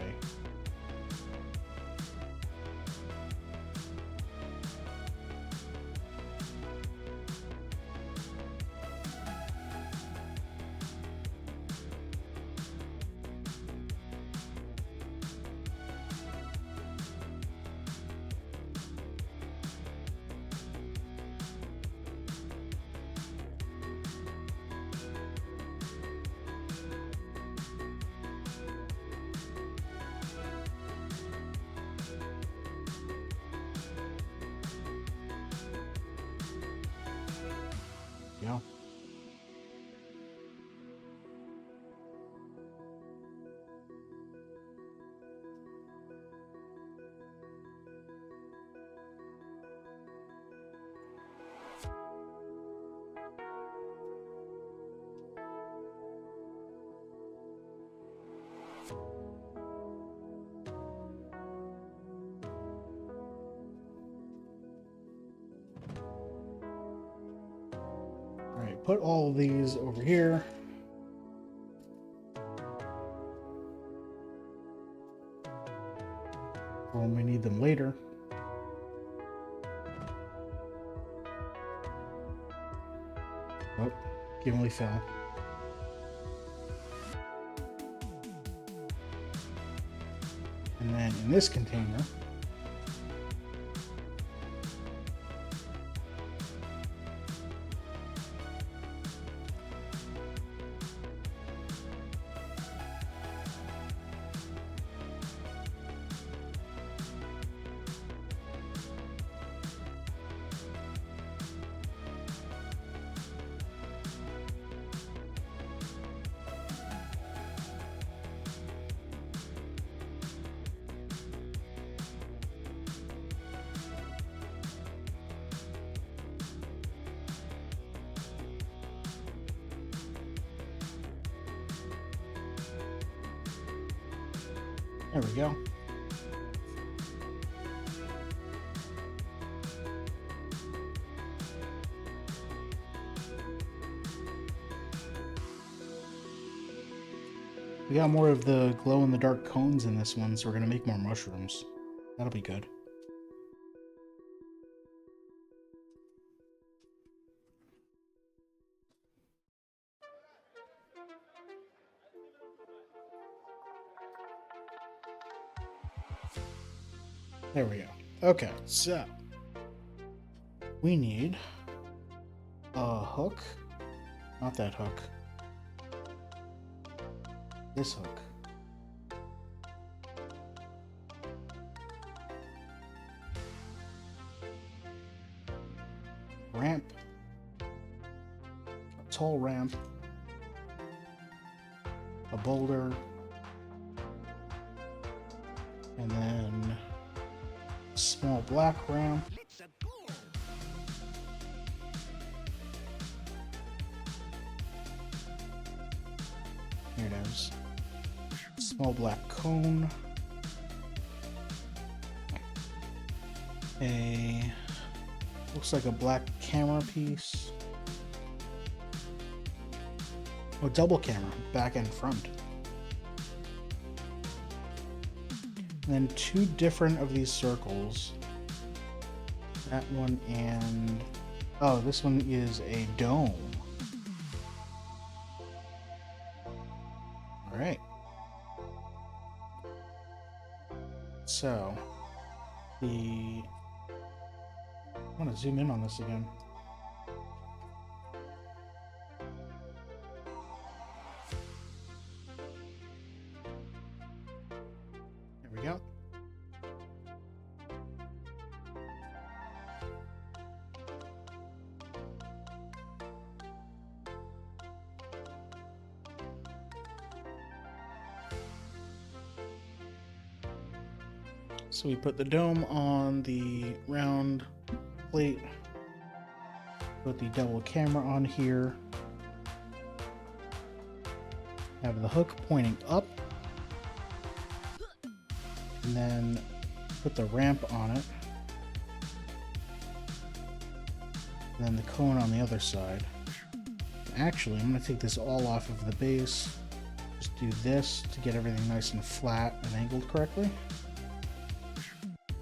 Yeah. Alright, put all of these over here. For when we need them later. Oh, Gimli fell. And then in this container, there we go. We got more of the glow-in-the-dark cones in this one, so we're going to make more mushrooms. That'll be good. There we go. Okay, so we need a hook. Not that hook. This hook. Ramp. A tall ramp. A boulder. And then a small black ramp. Here it is. Small black cone. Looks like a black camera piece. Oh, double camera, back and front. And then two different of these circles. That one and... oh, this one is a dome. Alright. So, I want to zoom in on this again. There we go. So we put the dome on the round plate. Put the double camera on here. Have the hook pointing up. And then put the ramp on it. And then the cone on the other side. Actually, I'm going to take this all off of the base. Just do this to get everything nice and flat and angled correctly.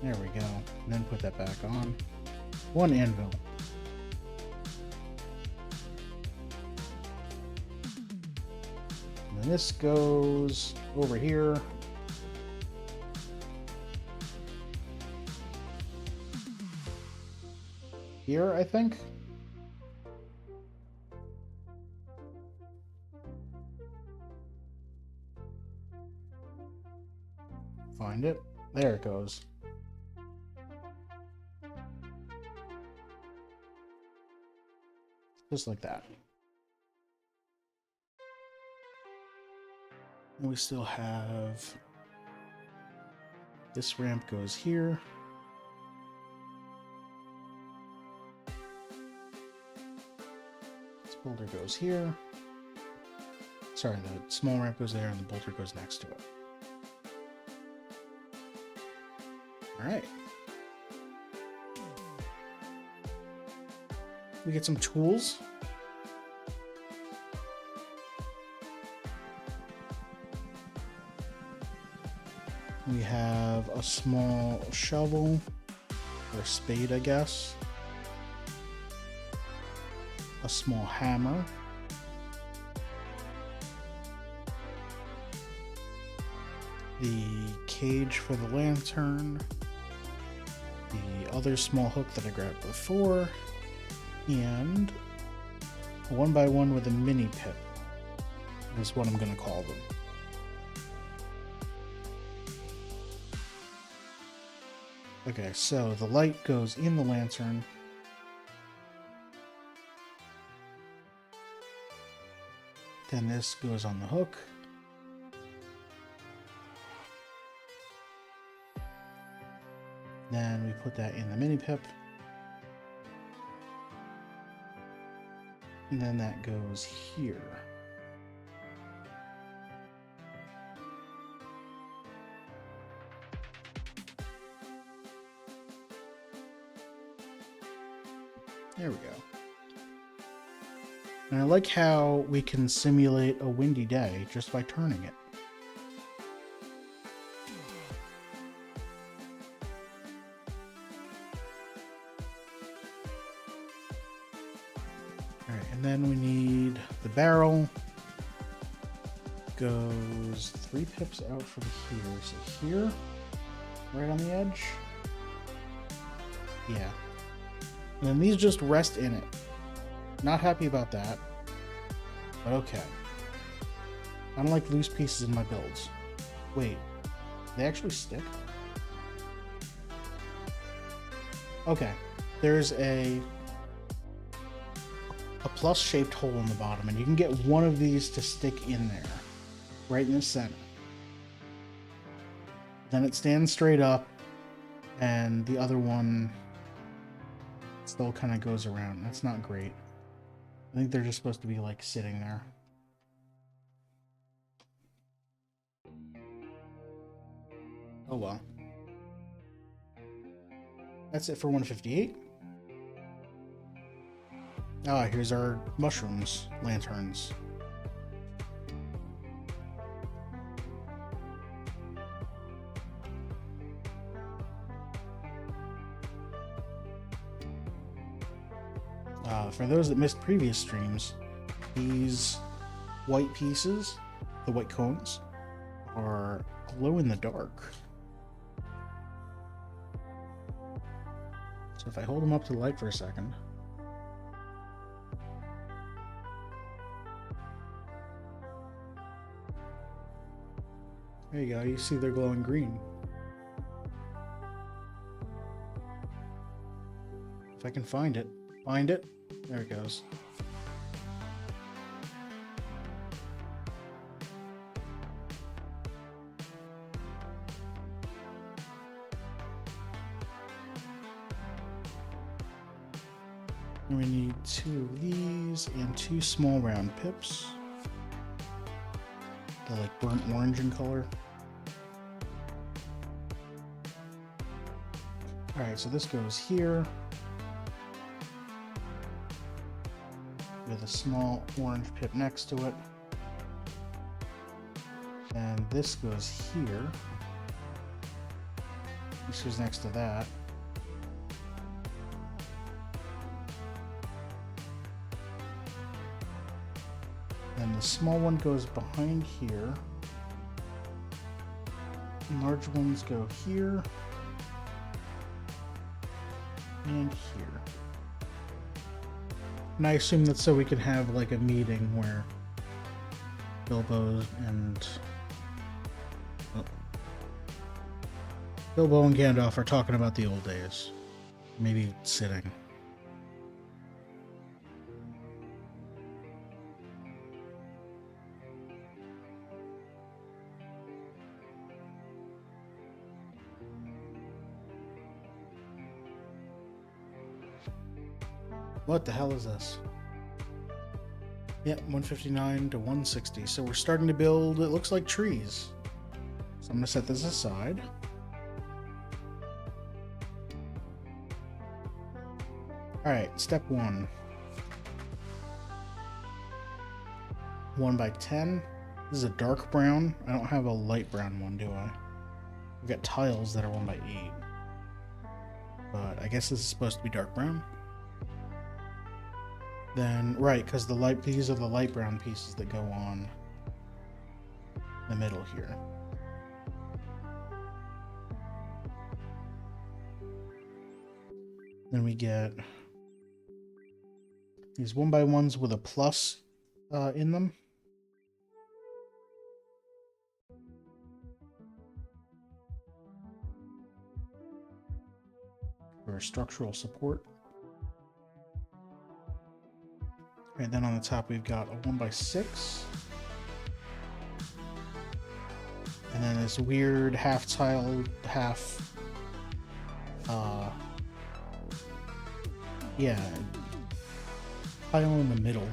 There we go. And then put that back on. One anvil. And then this goes over here. Here, I think. Find it. There it goes. Just like that. And we still have this ramp goes here. This boulder goes here. Sorry, the small ramp goes there and the boulder goes next to it. Alright. We get some tools. We have a small shovel, or spade, I guess. A small hammer. The cage for the lantern. The other small hook that I grabbed before. And a 1x1 with a mini pip is what I'm going to call them. Okay, so the light goes in the lantern. Then this goes on the hook. Then we put that in the mini pip. And then that goes here. There we go. And I like how we can simulate a windy day just by turning it. Alright, and then we need the barrel. Goes 3 pips out from here. So here, right on the edge. Yeah. And then these just rest in it. Not happy about that. But okay. I don't like loose pieces in my builds. Wait. They actually stick? Okay. There's a plus-shaped hole in the bottom, and you can get one of these to stick in there. Right in the center. Then it stands straight up, and the other one still kind of goes around. That's not great. I think they're just supposed to be like sitting there. Oh well. That's it for 158. Ah, here's our mushrooms lanterns. For those that missed previous streams, these white pieces, the white cones, are glow in the dark. So if I hold them up to the light for a second, there you go, you see they're glowing green. If I can find it. Find it. There it goes. And we need 2 of these and 2 small round pips. They're like burnt orange in color. Alright, so this goes here with a small orange pip next to it. And this goes here. This goes next to that. And the small one goes behind here. And large ones go here. And here. And I assume that's so we can have like a meeting where Bilbo and Gandalf are talking about the old days. Maybe sitting. What the hell is this? Yeah, 159 to 160. So we're starting to build, it looks like trees. So I'm going to set this aside. Alright, step 1. 1 by 10. This is a dark brown. I don't have a light brown one, do I? We've got tiles that are 1 by 8. But I guess this is supposed to be dark brown. Then, right, because these are the light brown pieces that go on the middle here. Then we get these 1 by 1s with a plus in them. For structural support. And then on the top we've got a 1 by 6. And then this weird half tile, half tile in the middle.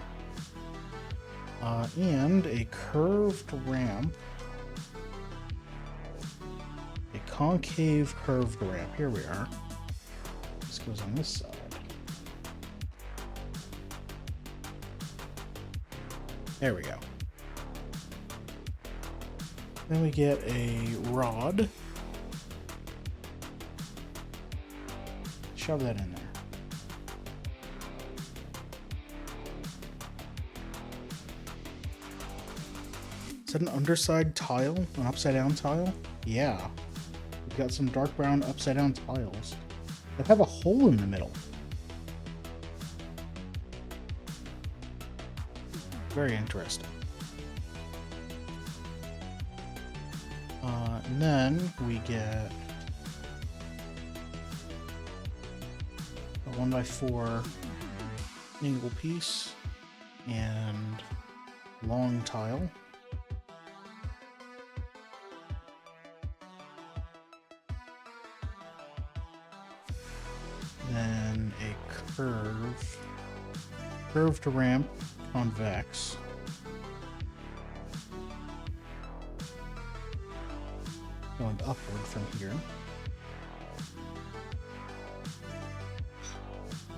And a curved ramp. A concave curved ramp. Here we are. This goes on this side. There we go. Then we get a rod. Shove that in there. Is that an underside tile? An upside down tile? Yeah. We've got some dark brown upside down tiles that have a hole in the middle. Very interesting. And then we get a 1 by 4 angle piece and long tile. Then a curved ramp convex. Going upward from here.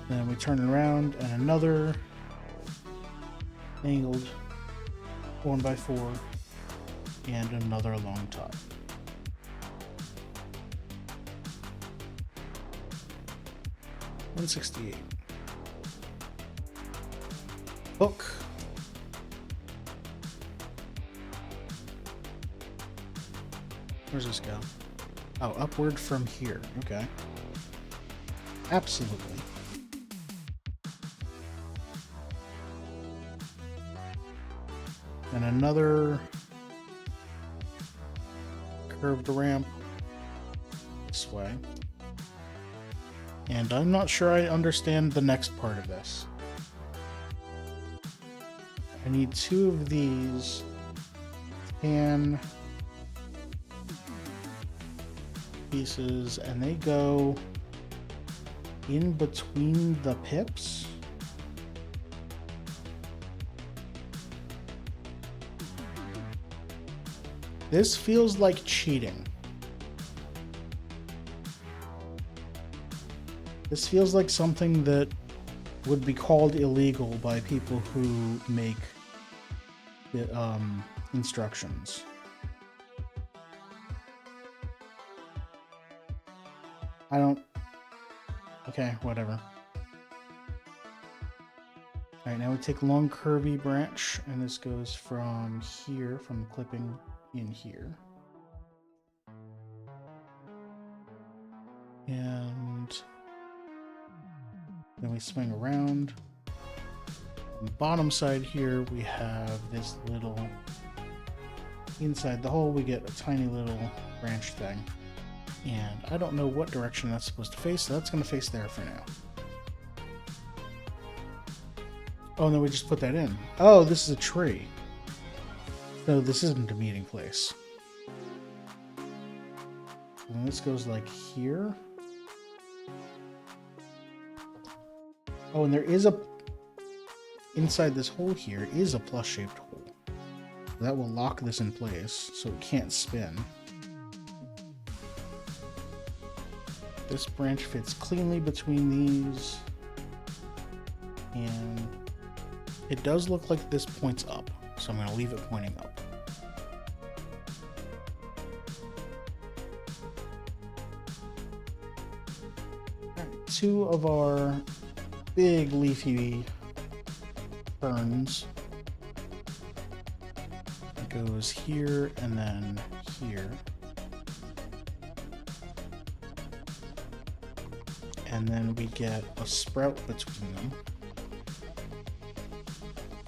Then we turn it around and another angled 1 by 4 and another long tile. $168. Hook. Where's this go? Oh, upward from here. Okay. Absolutely. And another curved ramp this way. And I'm not sure I understand the next part of this. I need 2 of these tan pieces, and they go in between the pips. This feels like cheating. This feels like something that would be called illegal by people who make the instructions. I don't... Okay, whatever. Alright, now we take long curvy branch, and this goes from here, from the clipping in here. And then we swing around. On the bottom side here, we have this little... Inside the hole, we get a tiny little branch thing. And I don't know what direction that's supposed to face, so that's going to face there for now. Oh, and then we just put that in. Oh, this is a tree. No, this isn't a meeting place. And this goes like here. Oh, and there is a... Inside this hole here is a plus-shaped hole. That will lock this in place, so it can't spin. This branch fits cleanly between these. And it does look like this points up, so I'm going to leave it pointing up. Alright, 2 of our big leafy ferns. It goes here and then here. And then we get a sprout between them.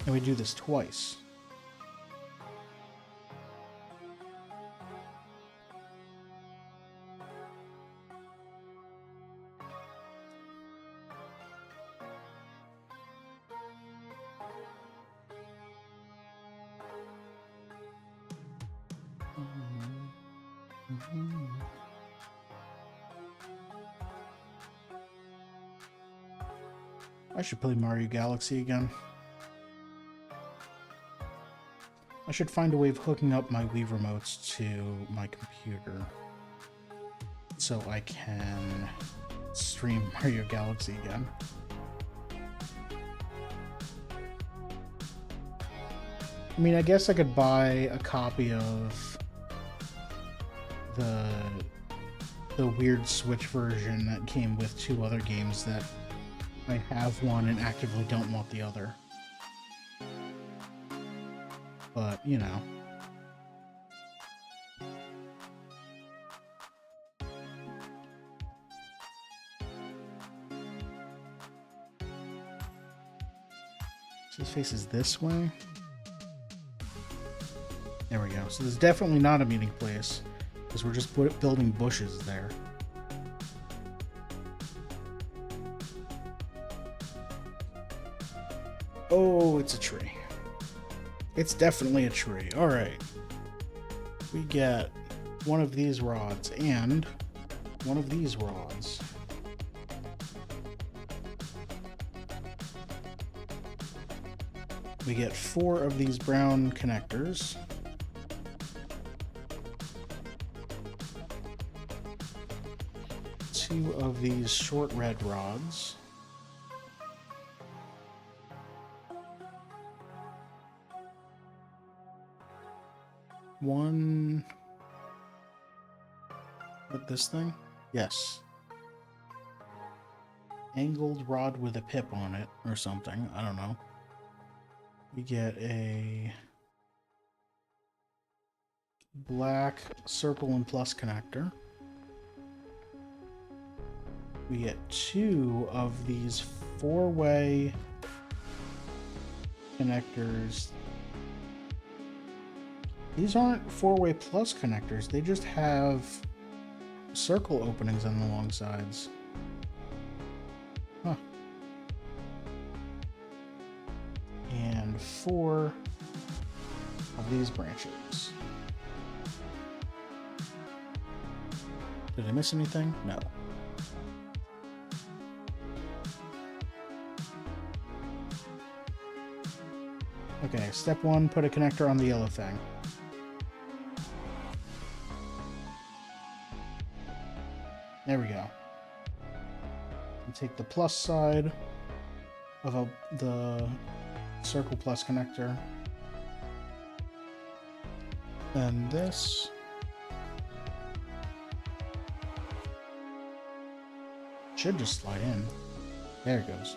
And we do this twice. I should play Mario Galaxy again. I should find a way of hooking up my Wii remotes to my computer so I can stream Mario Galaxy again. I mean, I guess I could buy a copy of the weird Switch version that came with 2 other games that I have one and actively don't want the other. But, you know. So this faces this way. There we go. So this is definitely not a meeting place, because we're just building bushes there. Oh, it's a tree. It's definitely a tree. Alright. We get one of these rods and one of these rods. We get 4 of these brown connectors. Two of these short red rods. One with this thing? Yes. Angled rod with a pip on it or something. I don't know. We get a black circle and plus connector. We get 2 of these 4-way connectors. These aren't 4-way plus connectors, they just have circle openings on the long sides. Huh. And 4 of these branches. Did I miss anything? No. Okay, step 1, put a connector on the yellow thing. There we go. And take the plus side of the circle plus connector. And this. Should just slide in. There it goes.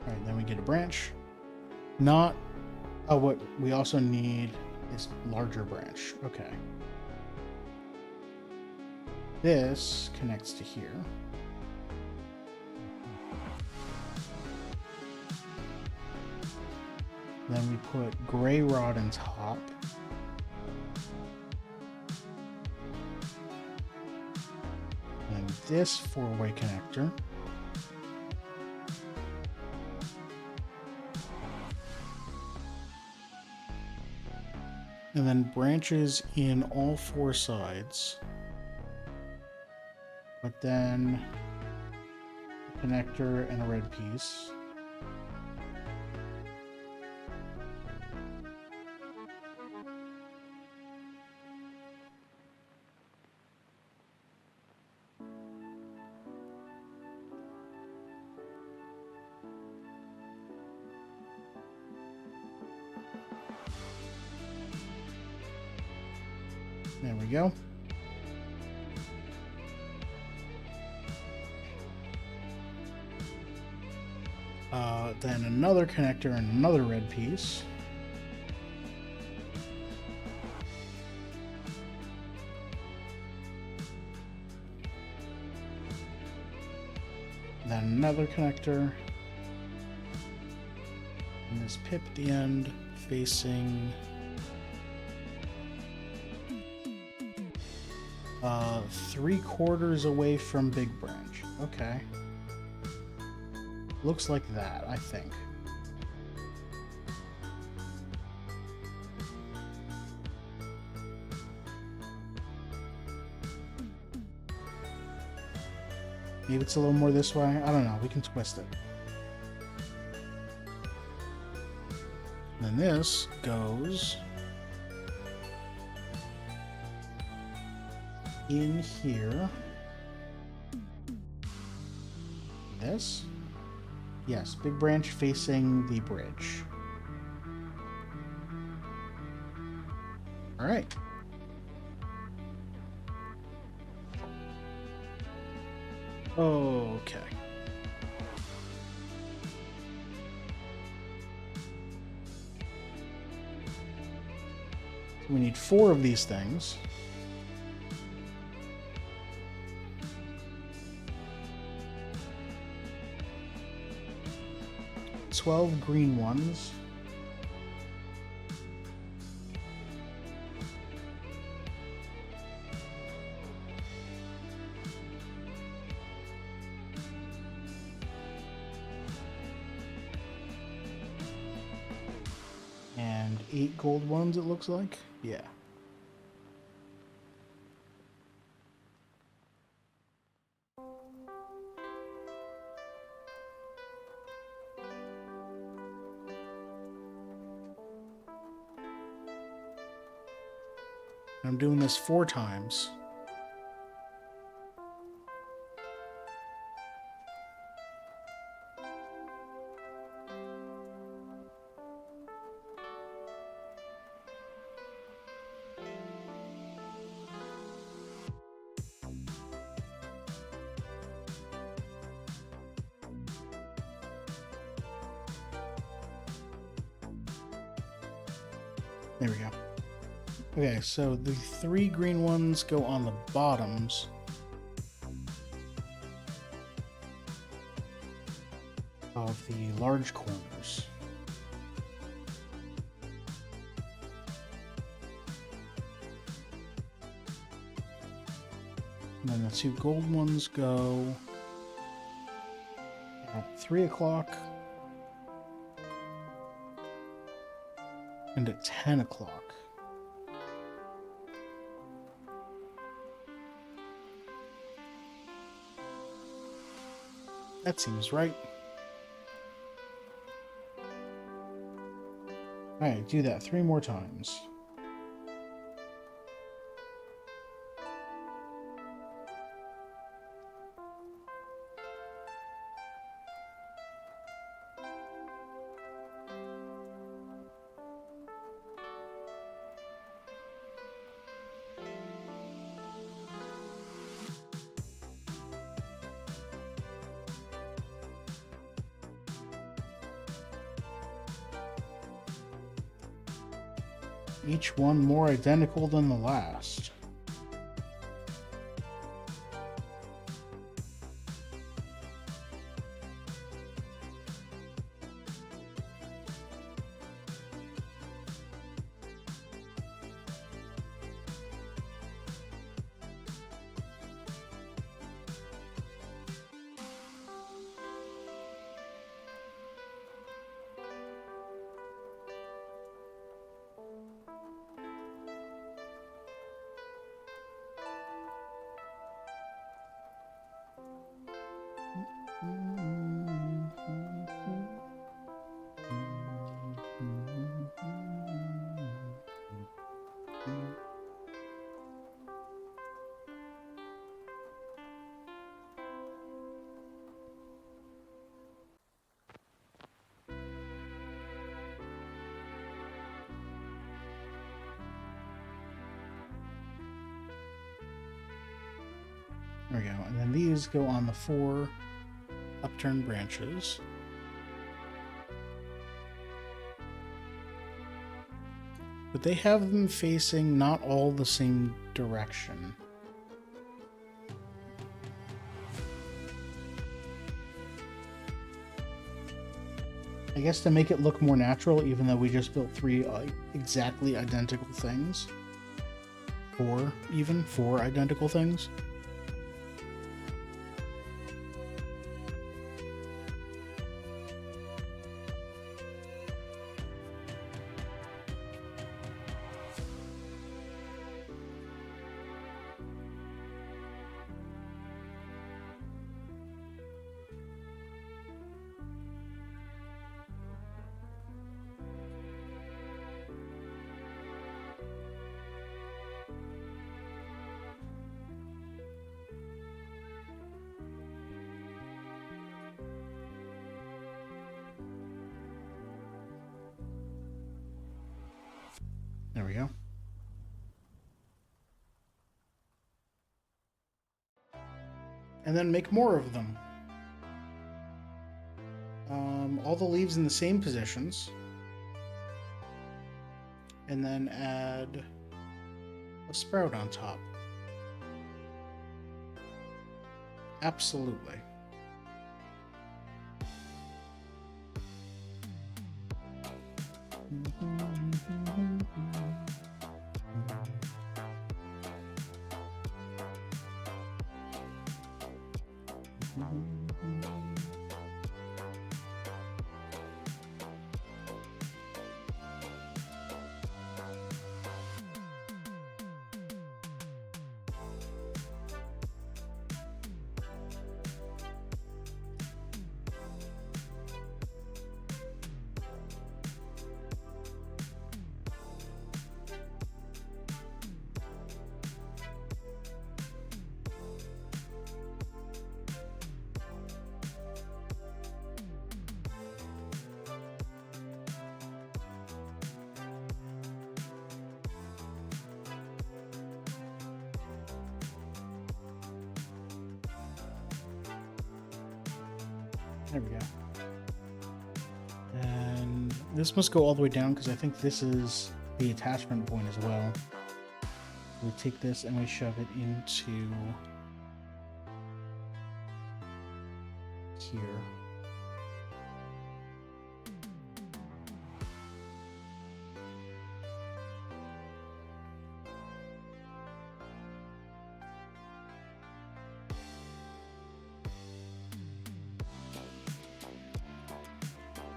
Alright, then we get a branch. Not... Oh, what we also need is larger branch. Okay. This connects to here. Then we put gray rod on top. And this four-way connector. And then branches in all four sides. But then a connector and a red piece. There we go. Then another connector and another red piece. Then another connector. And this pip at the end facing 3/4 away from big branch. Okay. Looks like that, I think. Maybe it's a little more this way. I don't know. We can twist it. Then this goes in here. This? Yes, big branch facing the bridge. All right. Okay. So we need 4 of these things. $12 green ones. And 8 gold ones, it looks like. Yeah. I'm doing this 4 times. There we go. Okay, so the 3 green ones go on the bottoms. Of the large corners. And then the 2 gold ones go at 3 o'clock and at 10 o'clock. That seems right. Alright, do that 3 more times. each one more identical than the last. There we go. And then these go on the 4 upturned branches. But they have them facing not all the same direction. I guess to make it look more natural, even though we just built 3 exactly identical things. 4 identical things. There we go. And then make more of them. All the leaves in the same positions. And then add a sprout on top. Absolutely. There we go. And this must go all the way down because I think this is the attachment point as well. We take this and we shove it into here.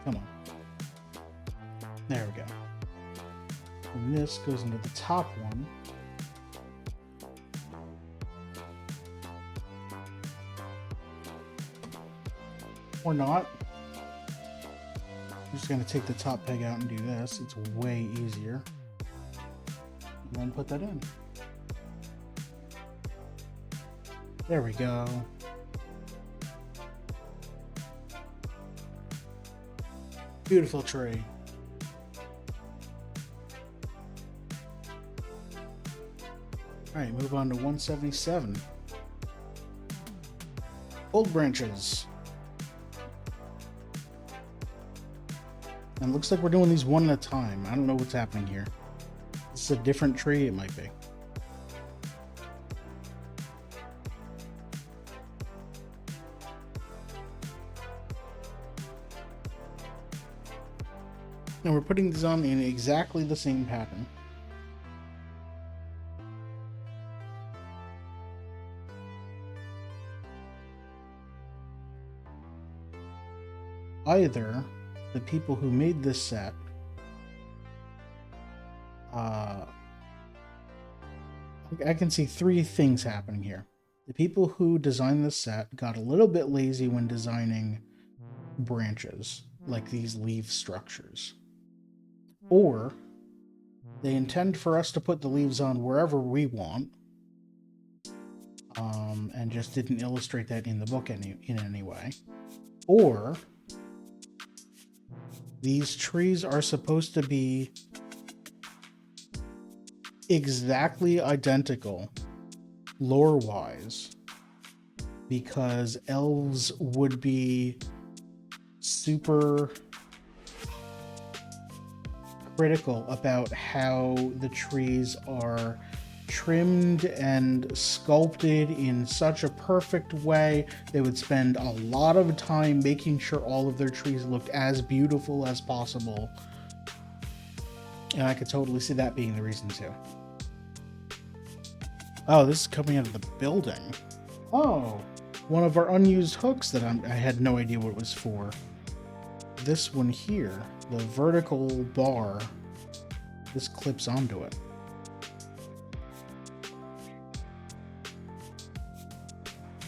Come on. There we go. And this goes into the top one. Or not. I'm just going to take the top peg out and do this. It's way easier. And then put that in. There we go. Beautiful tree. Alright, move on to 177. Old branches. And it looks like we're doing these one at a time. I don't know what's happening here. it's a different tree, it might be. And we're putting these on in exactly the same pattern. Either the people who made this set I can see three things happening here. The people who designed this set got a little bit lazy when designing branches, like these leaf structures. Or they intend for us to put the leaves on wherever we want, and just didn't illustrate that in the book in any way. Or these trees are supposed to be exactly identical lore-wise, because elves would be super critical about how the trees are trimmed and sculpted in such a perfect way. They would spend a lot of time making sure all of their trees looked as beautiful as possible. And I could totally see that being the reason too. Oh, this is coming out of the building. Oh, one of our unused hooks that I had no idea what it was for. This one here, the vertical bar, this clips onto it.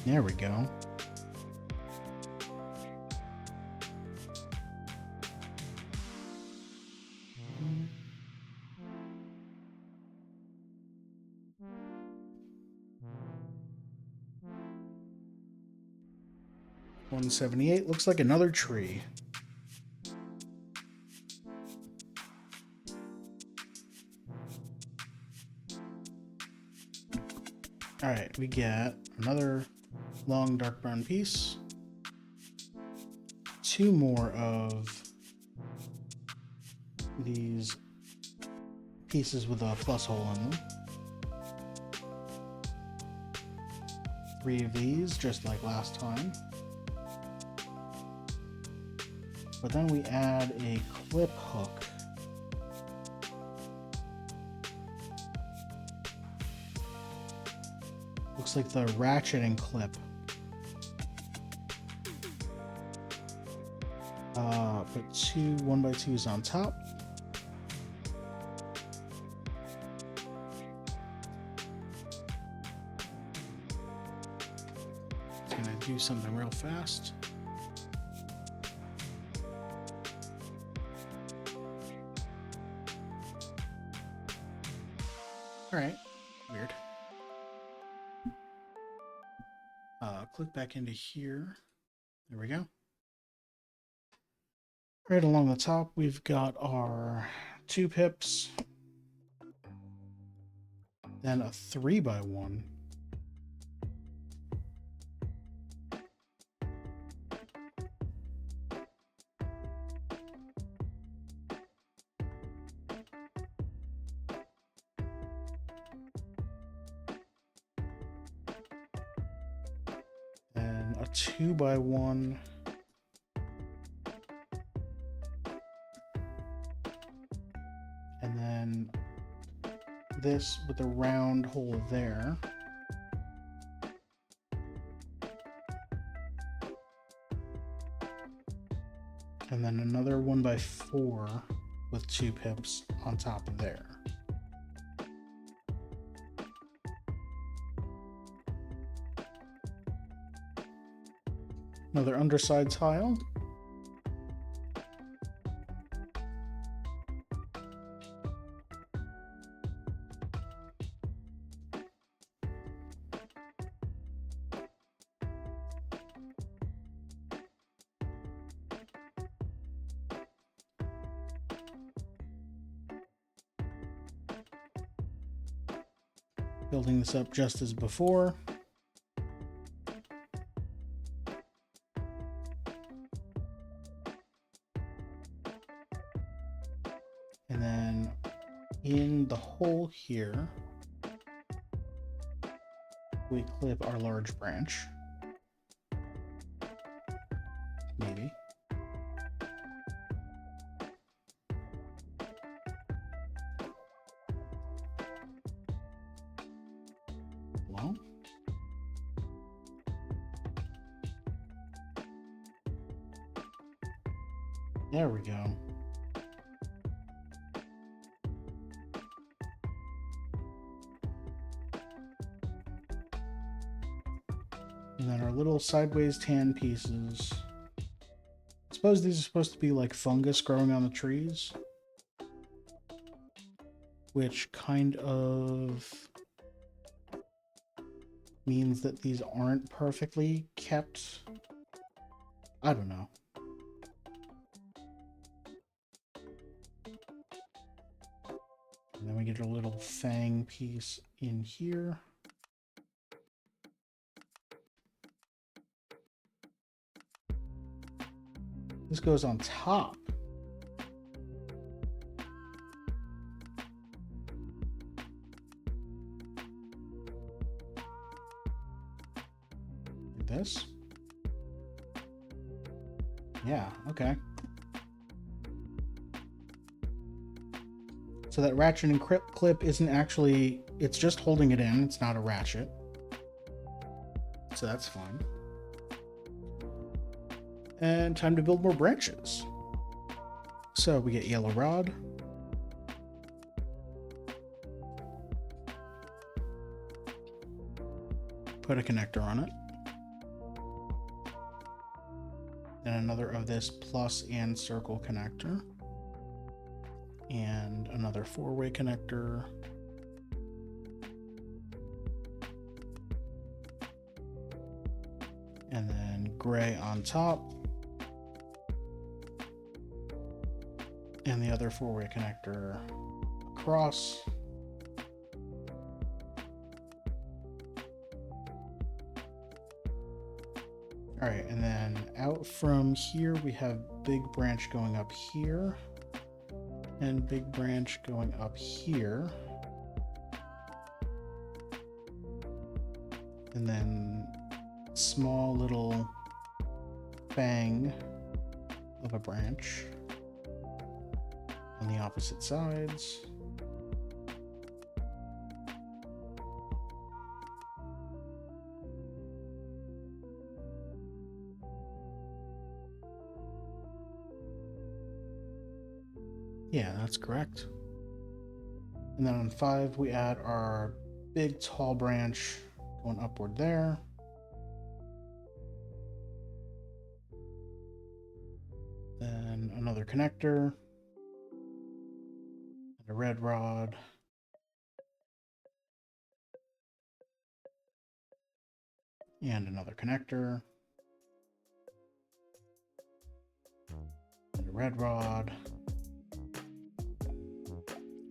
There we go. $178 looks like another tree. Alright, we get another long dark brown piece. Two more of these pieces with a plus hole in them. Three of these, just like last time. But then we add a clip hook. Looks like the ratcheting clip. Put two 1x2s on top. It's gonna do something real fast. Alright, weird. Click back into here. There we go. Right along the top, we've got our 2 pips, then a 3x1. And a 2x1. And then this with a round hole there. And then another 1x4 with 2 pips on top of there. Another underside tile. Building this up just as before. And then in the hole here, we clip our large branch. Maybe. Well. There we go. And then our little sideways tan pieces. I suppose these are supposed to be like fungus growing on the trees, which kind of means that these aren't perfectly kept. I don't know. And then we get a little fang piece in here. This goes on top. Like this. Yeah, okay. So that ratchet and clip isn't actually, it's just holding it in. It's not a ratchet. So that's fine. And time to build more branches. So we get yellow rod. Put a connector on it. And another of this plus and circle connector. And another 4-way connector. And then gray on top. And the other 4-way connector across. All right, and then out from here, we have big branch going up here and big branch going up here. And then small little fang of a branch on the opposite sides. Yeah, that's correct. And then on 5, we add our big tall branch going upward there. Then another connector. And a red rod. And another connector. And a red rod.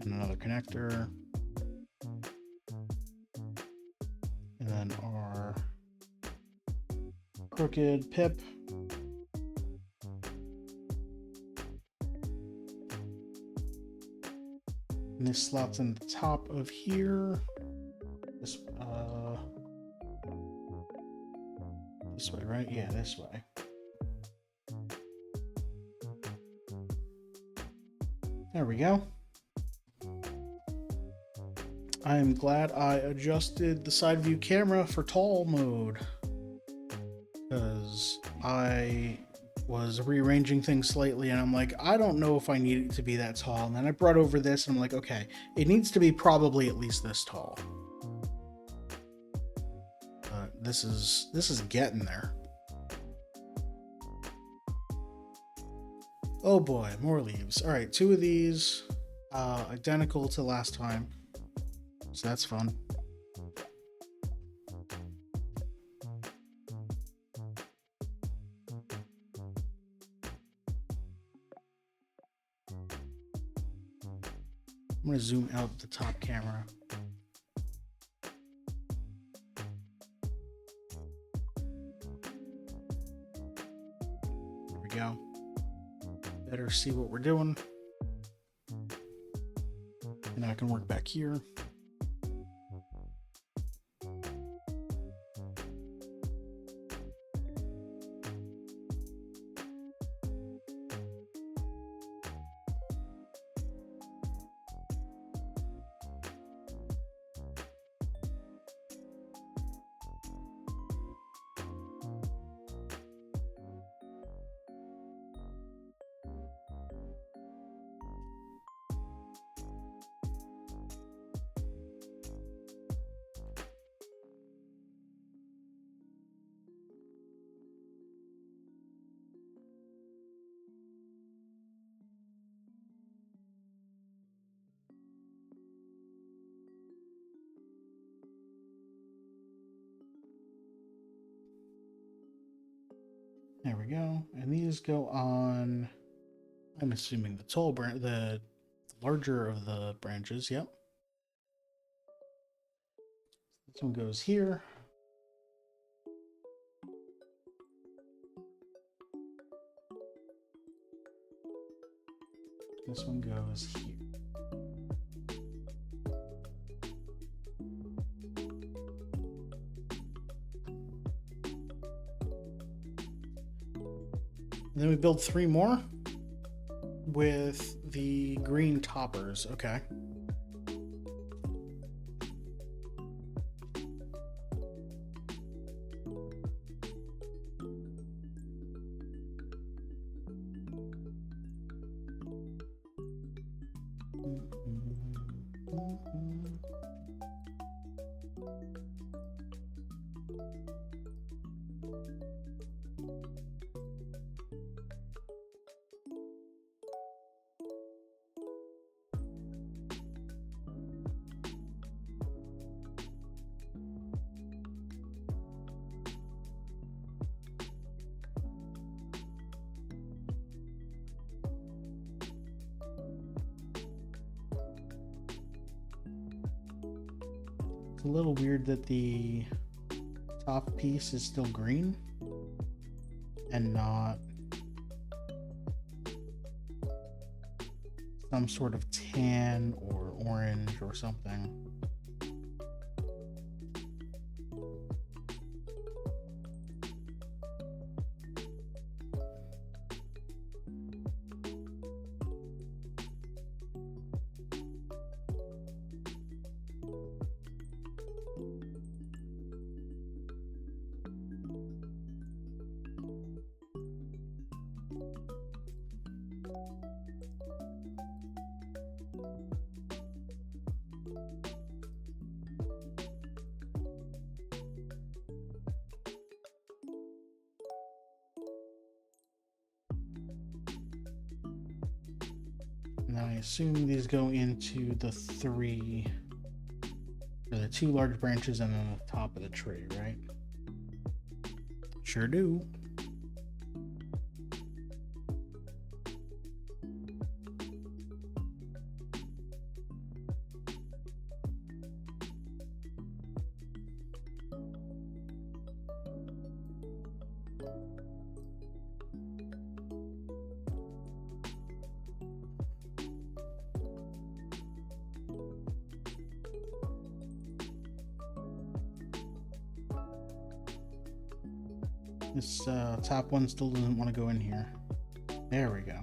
And another connector. And then our crooked pip. And this slots in the top of here. This way, right? Yeah, this way. There we go. I am glad I adjusted the side view camera for tall mode, because I was rearranging things slightly and I'm like, I don't know if I need it to be that tall. And then I brought over this and I'm like, okay, it needs to be probably at least this tall. But this is getting there. Oh boy, more leaves. All right, 2 of these, identical to last time. So that's fun. I'm going to zoom out the top camera. There we go. Better see what we're doing. And Now I can work back here. There we go. And these go on, I'm assuming the tall branch, the larger of the branches. Yep. This one goes here. This one goes here. And then we build 3 more with the green toppers. Okay. It's a little weird that the top piece is still green and not some sort of tan or orange or something. Now I assume these go into the 3, or the 2 large branches and then the top of the tree, right? Sure do. This top one still doesn't want to go in here. There we go.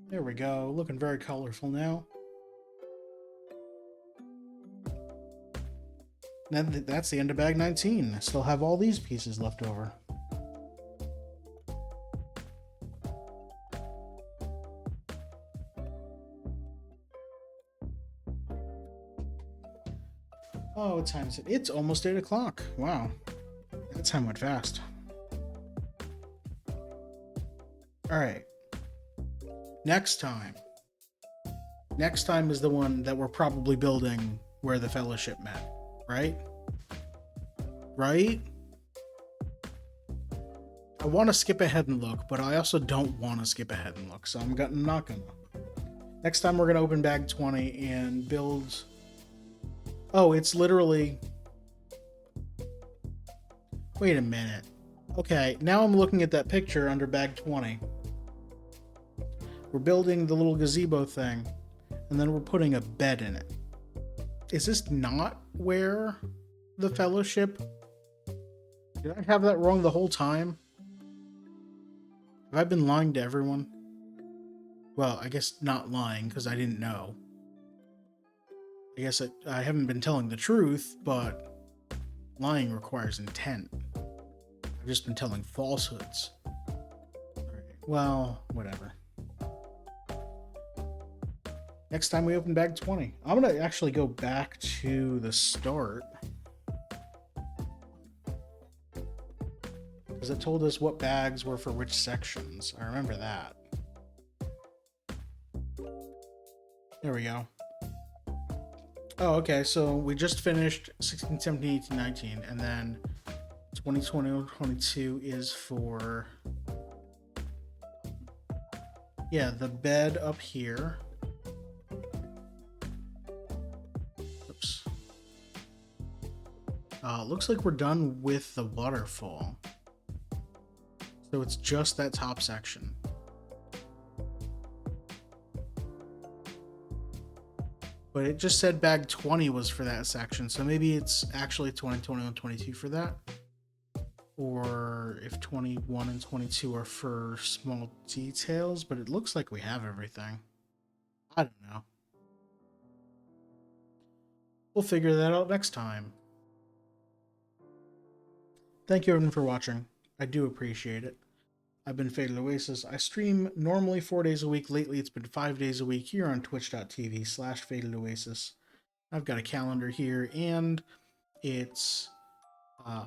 There we go. Looking very colorful now. That's the end of bag 19. I still have all these pieces left over. Oh, what time is it? It's almost 8 o'clock. Wow. That time went fast. Alright. Next time. Next time is the one that we're probably building where the fellowship met. Right? Right? I want to skip ahead and look, but I also don't want to skip ahead and look, so I'm not gonna. Next time we're going to open bag 20 and build... Oh, it's literally... Wait a minute. Okay, now I'm looking at that picture under bag 20. We're building the little gazebo thing, and then we're putting a bed in it. Is this not where the fellowship... Did I have that wrong the whole time? Have I been lying to everyone? Well, I guess not lying, because I didn't know. I guess I haven't been telling the truth, but lying requires intent. I've just been telling falsehoods. Alright, well, whatever. Next time we open bag 20. I'm going to actually go back to the start. Because it told us what bags were for which sections. I remember that. There we go. Oh, okay, so we just finished 16, 17, 18, 19, and then 2020, 22 is for... Yeah, the bed up here. Oops. Looks like we're done with the waterfall. So it's just that top section. But it just said bag 20 was for that section, so maybe it's actually 20, 21, 22 for that. Or if 21 and 22 are for small details, but it looks like we have everything. I don't know. We'll figure that out next time. Thank you everyone for watching. I do appreciate it. I've been Fatal Oasis. I stream normally 4 days a week. Lately, it's been 5 days a week here on twitch.tv/Fatal Oasis. I've got a calendar here, and it's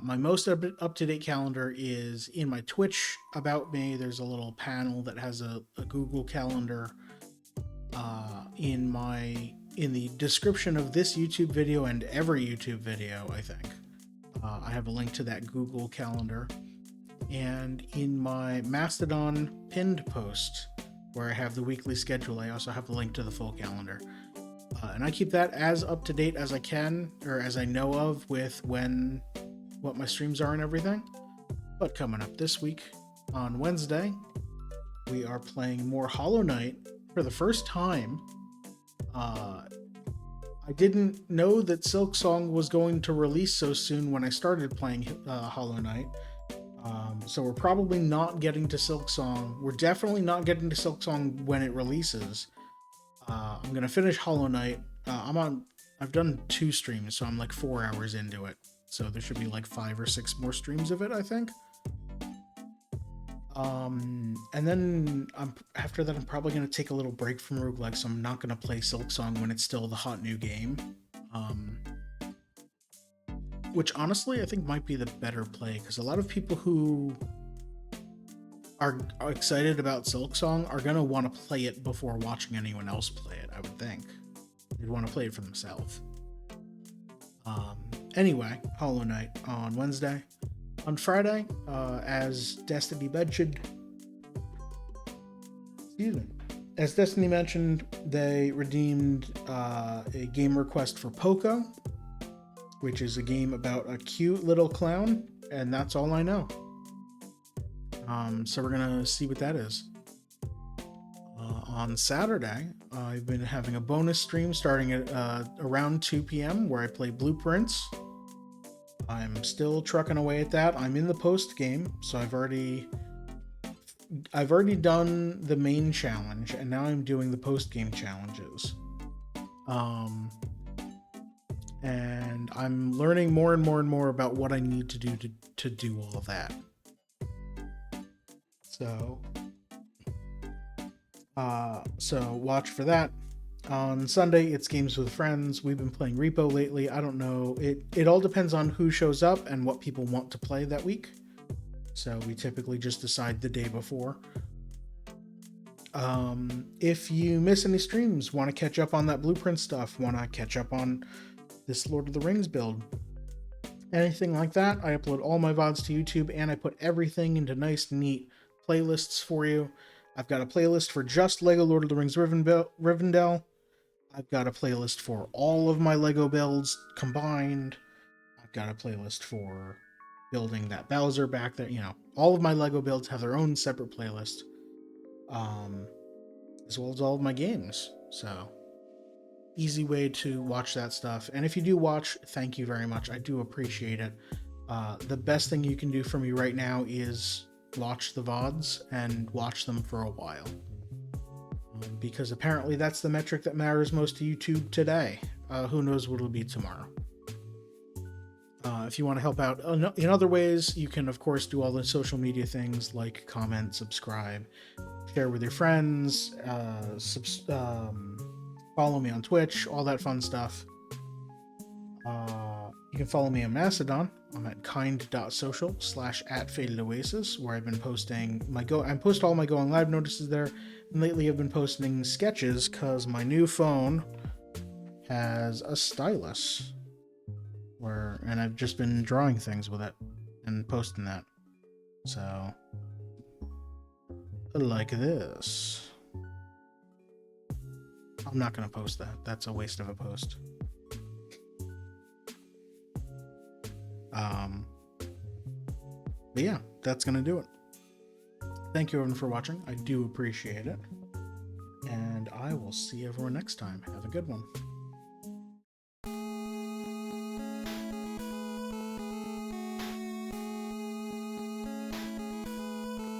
my most up-to-date calendar is in my Twitch About Me. There's a little panel that has a Google Calendar in the description of this YouTube video and every YouTube video, I think. I have a link to that Google Calendar. And in my Mastodon pinned post, where I have the weekly schedule, I also have a link to the full calendar. And I keep that as up to date as I can, or as I know of, with what my streams are and everything. But coming up this week, on Wednesday, we are playing more Hollow Knight for the first time. I didn't know that Silksong was going to release so soon when I started playing Hollow Knight. So we're probably not getting to Silksong. We're definitely not getting to Silksong when it releases. I'm gonna finish Hollow Knight. I've done 2 streams, so I'm like 4 hours into it. So there should be like 5 or 6 more streams of it, I think. And then after that, I'm probably gonna take a little break from roguelike, so I'm not gonna play Silksong when it's still the hot new game. Which honestly I think might be the better play, because a lot of people who are excited about Silksong are going to want to play it before watching anyone else play it, I would think. They'd want to play it for themselves. Anyway, Hollow Knight on Wednesday. On Friday, as Destiny mentioned, they redeemed a game request for Poco, which is a game about a cute little clown, and that's all I know. So we're gonna see what that is. On Saturday, I've been having a bonus stream starting at around 2 p.m. where I play Blueprints. I'm still trucking away at that. I'm in the post game, so I've already done the main challenge, and now I'm doing the post game challenges. And I'm learning more and more and more about what I need to do to do all of that. So watch for that. On Sunday, it's Games with Friends. We've been playing Repo lately. I don't know. It all depends on who shows up and what people want to play that week. So we typically just decide the day before. If you miss any streams, want to catch up on that Blueprint stuff, want to catch up on this Lord of the Rings build, anything like that, I upload all my VODs to YouTube, and I put everything into nice, neat playlists for you. I've got a playlist for just Lego Lord of the Rings Rivendell. I've got a playlist for all of my Lego builds combined. I've got a playlist for building that Bowser back there. You know, all of my Lego builds have their own separate playlist, as well as all of my games. So, easy way to watch that stuff. And if you do watch, thank you very much. I do appreciate it. The best thing you can do for me right now is watch the VODs and watch them for a while. Because apparently that's the metric that matters most to YouTube today. Who knows what it'll be tomorrow. If you want to help out in other ways, you can, of course, do all the social media things like comment, subscribe, share with your friends, follow me on Twitch, all that fun stuff. You can follow me on Mastodon. I'm at kind.social/@fadedoasis, where I've been posting I post all my going live notices there. And lately I've been posting sketches because my new phone has a stylus. And I've just been drawing things with it and posting that. So, like this. I'm not going to post that. That's a waste of a post. But yeah, that's going to do it. Thank you everyone for watching. I do appreciate it. And I will see everyone next time. Have a good one.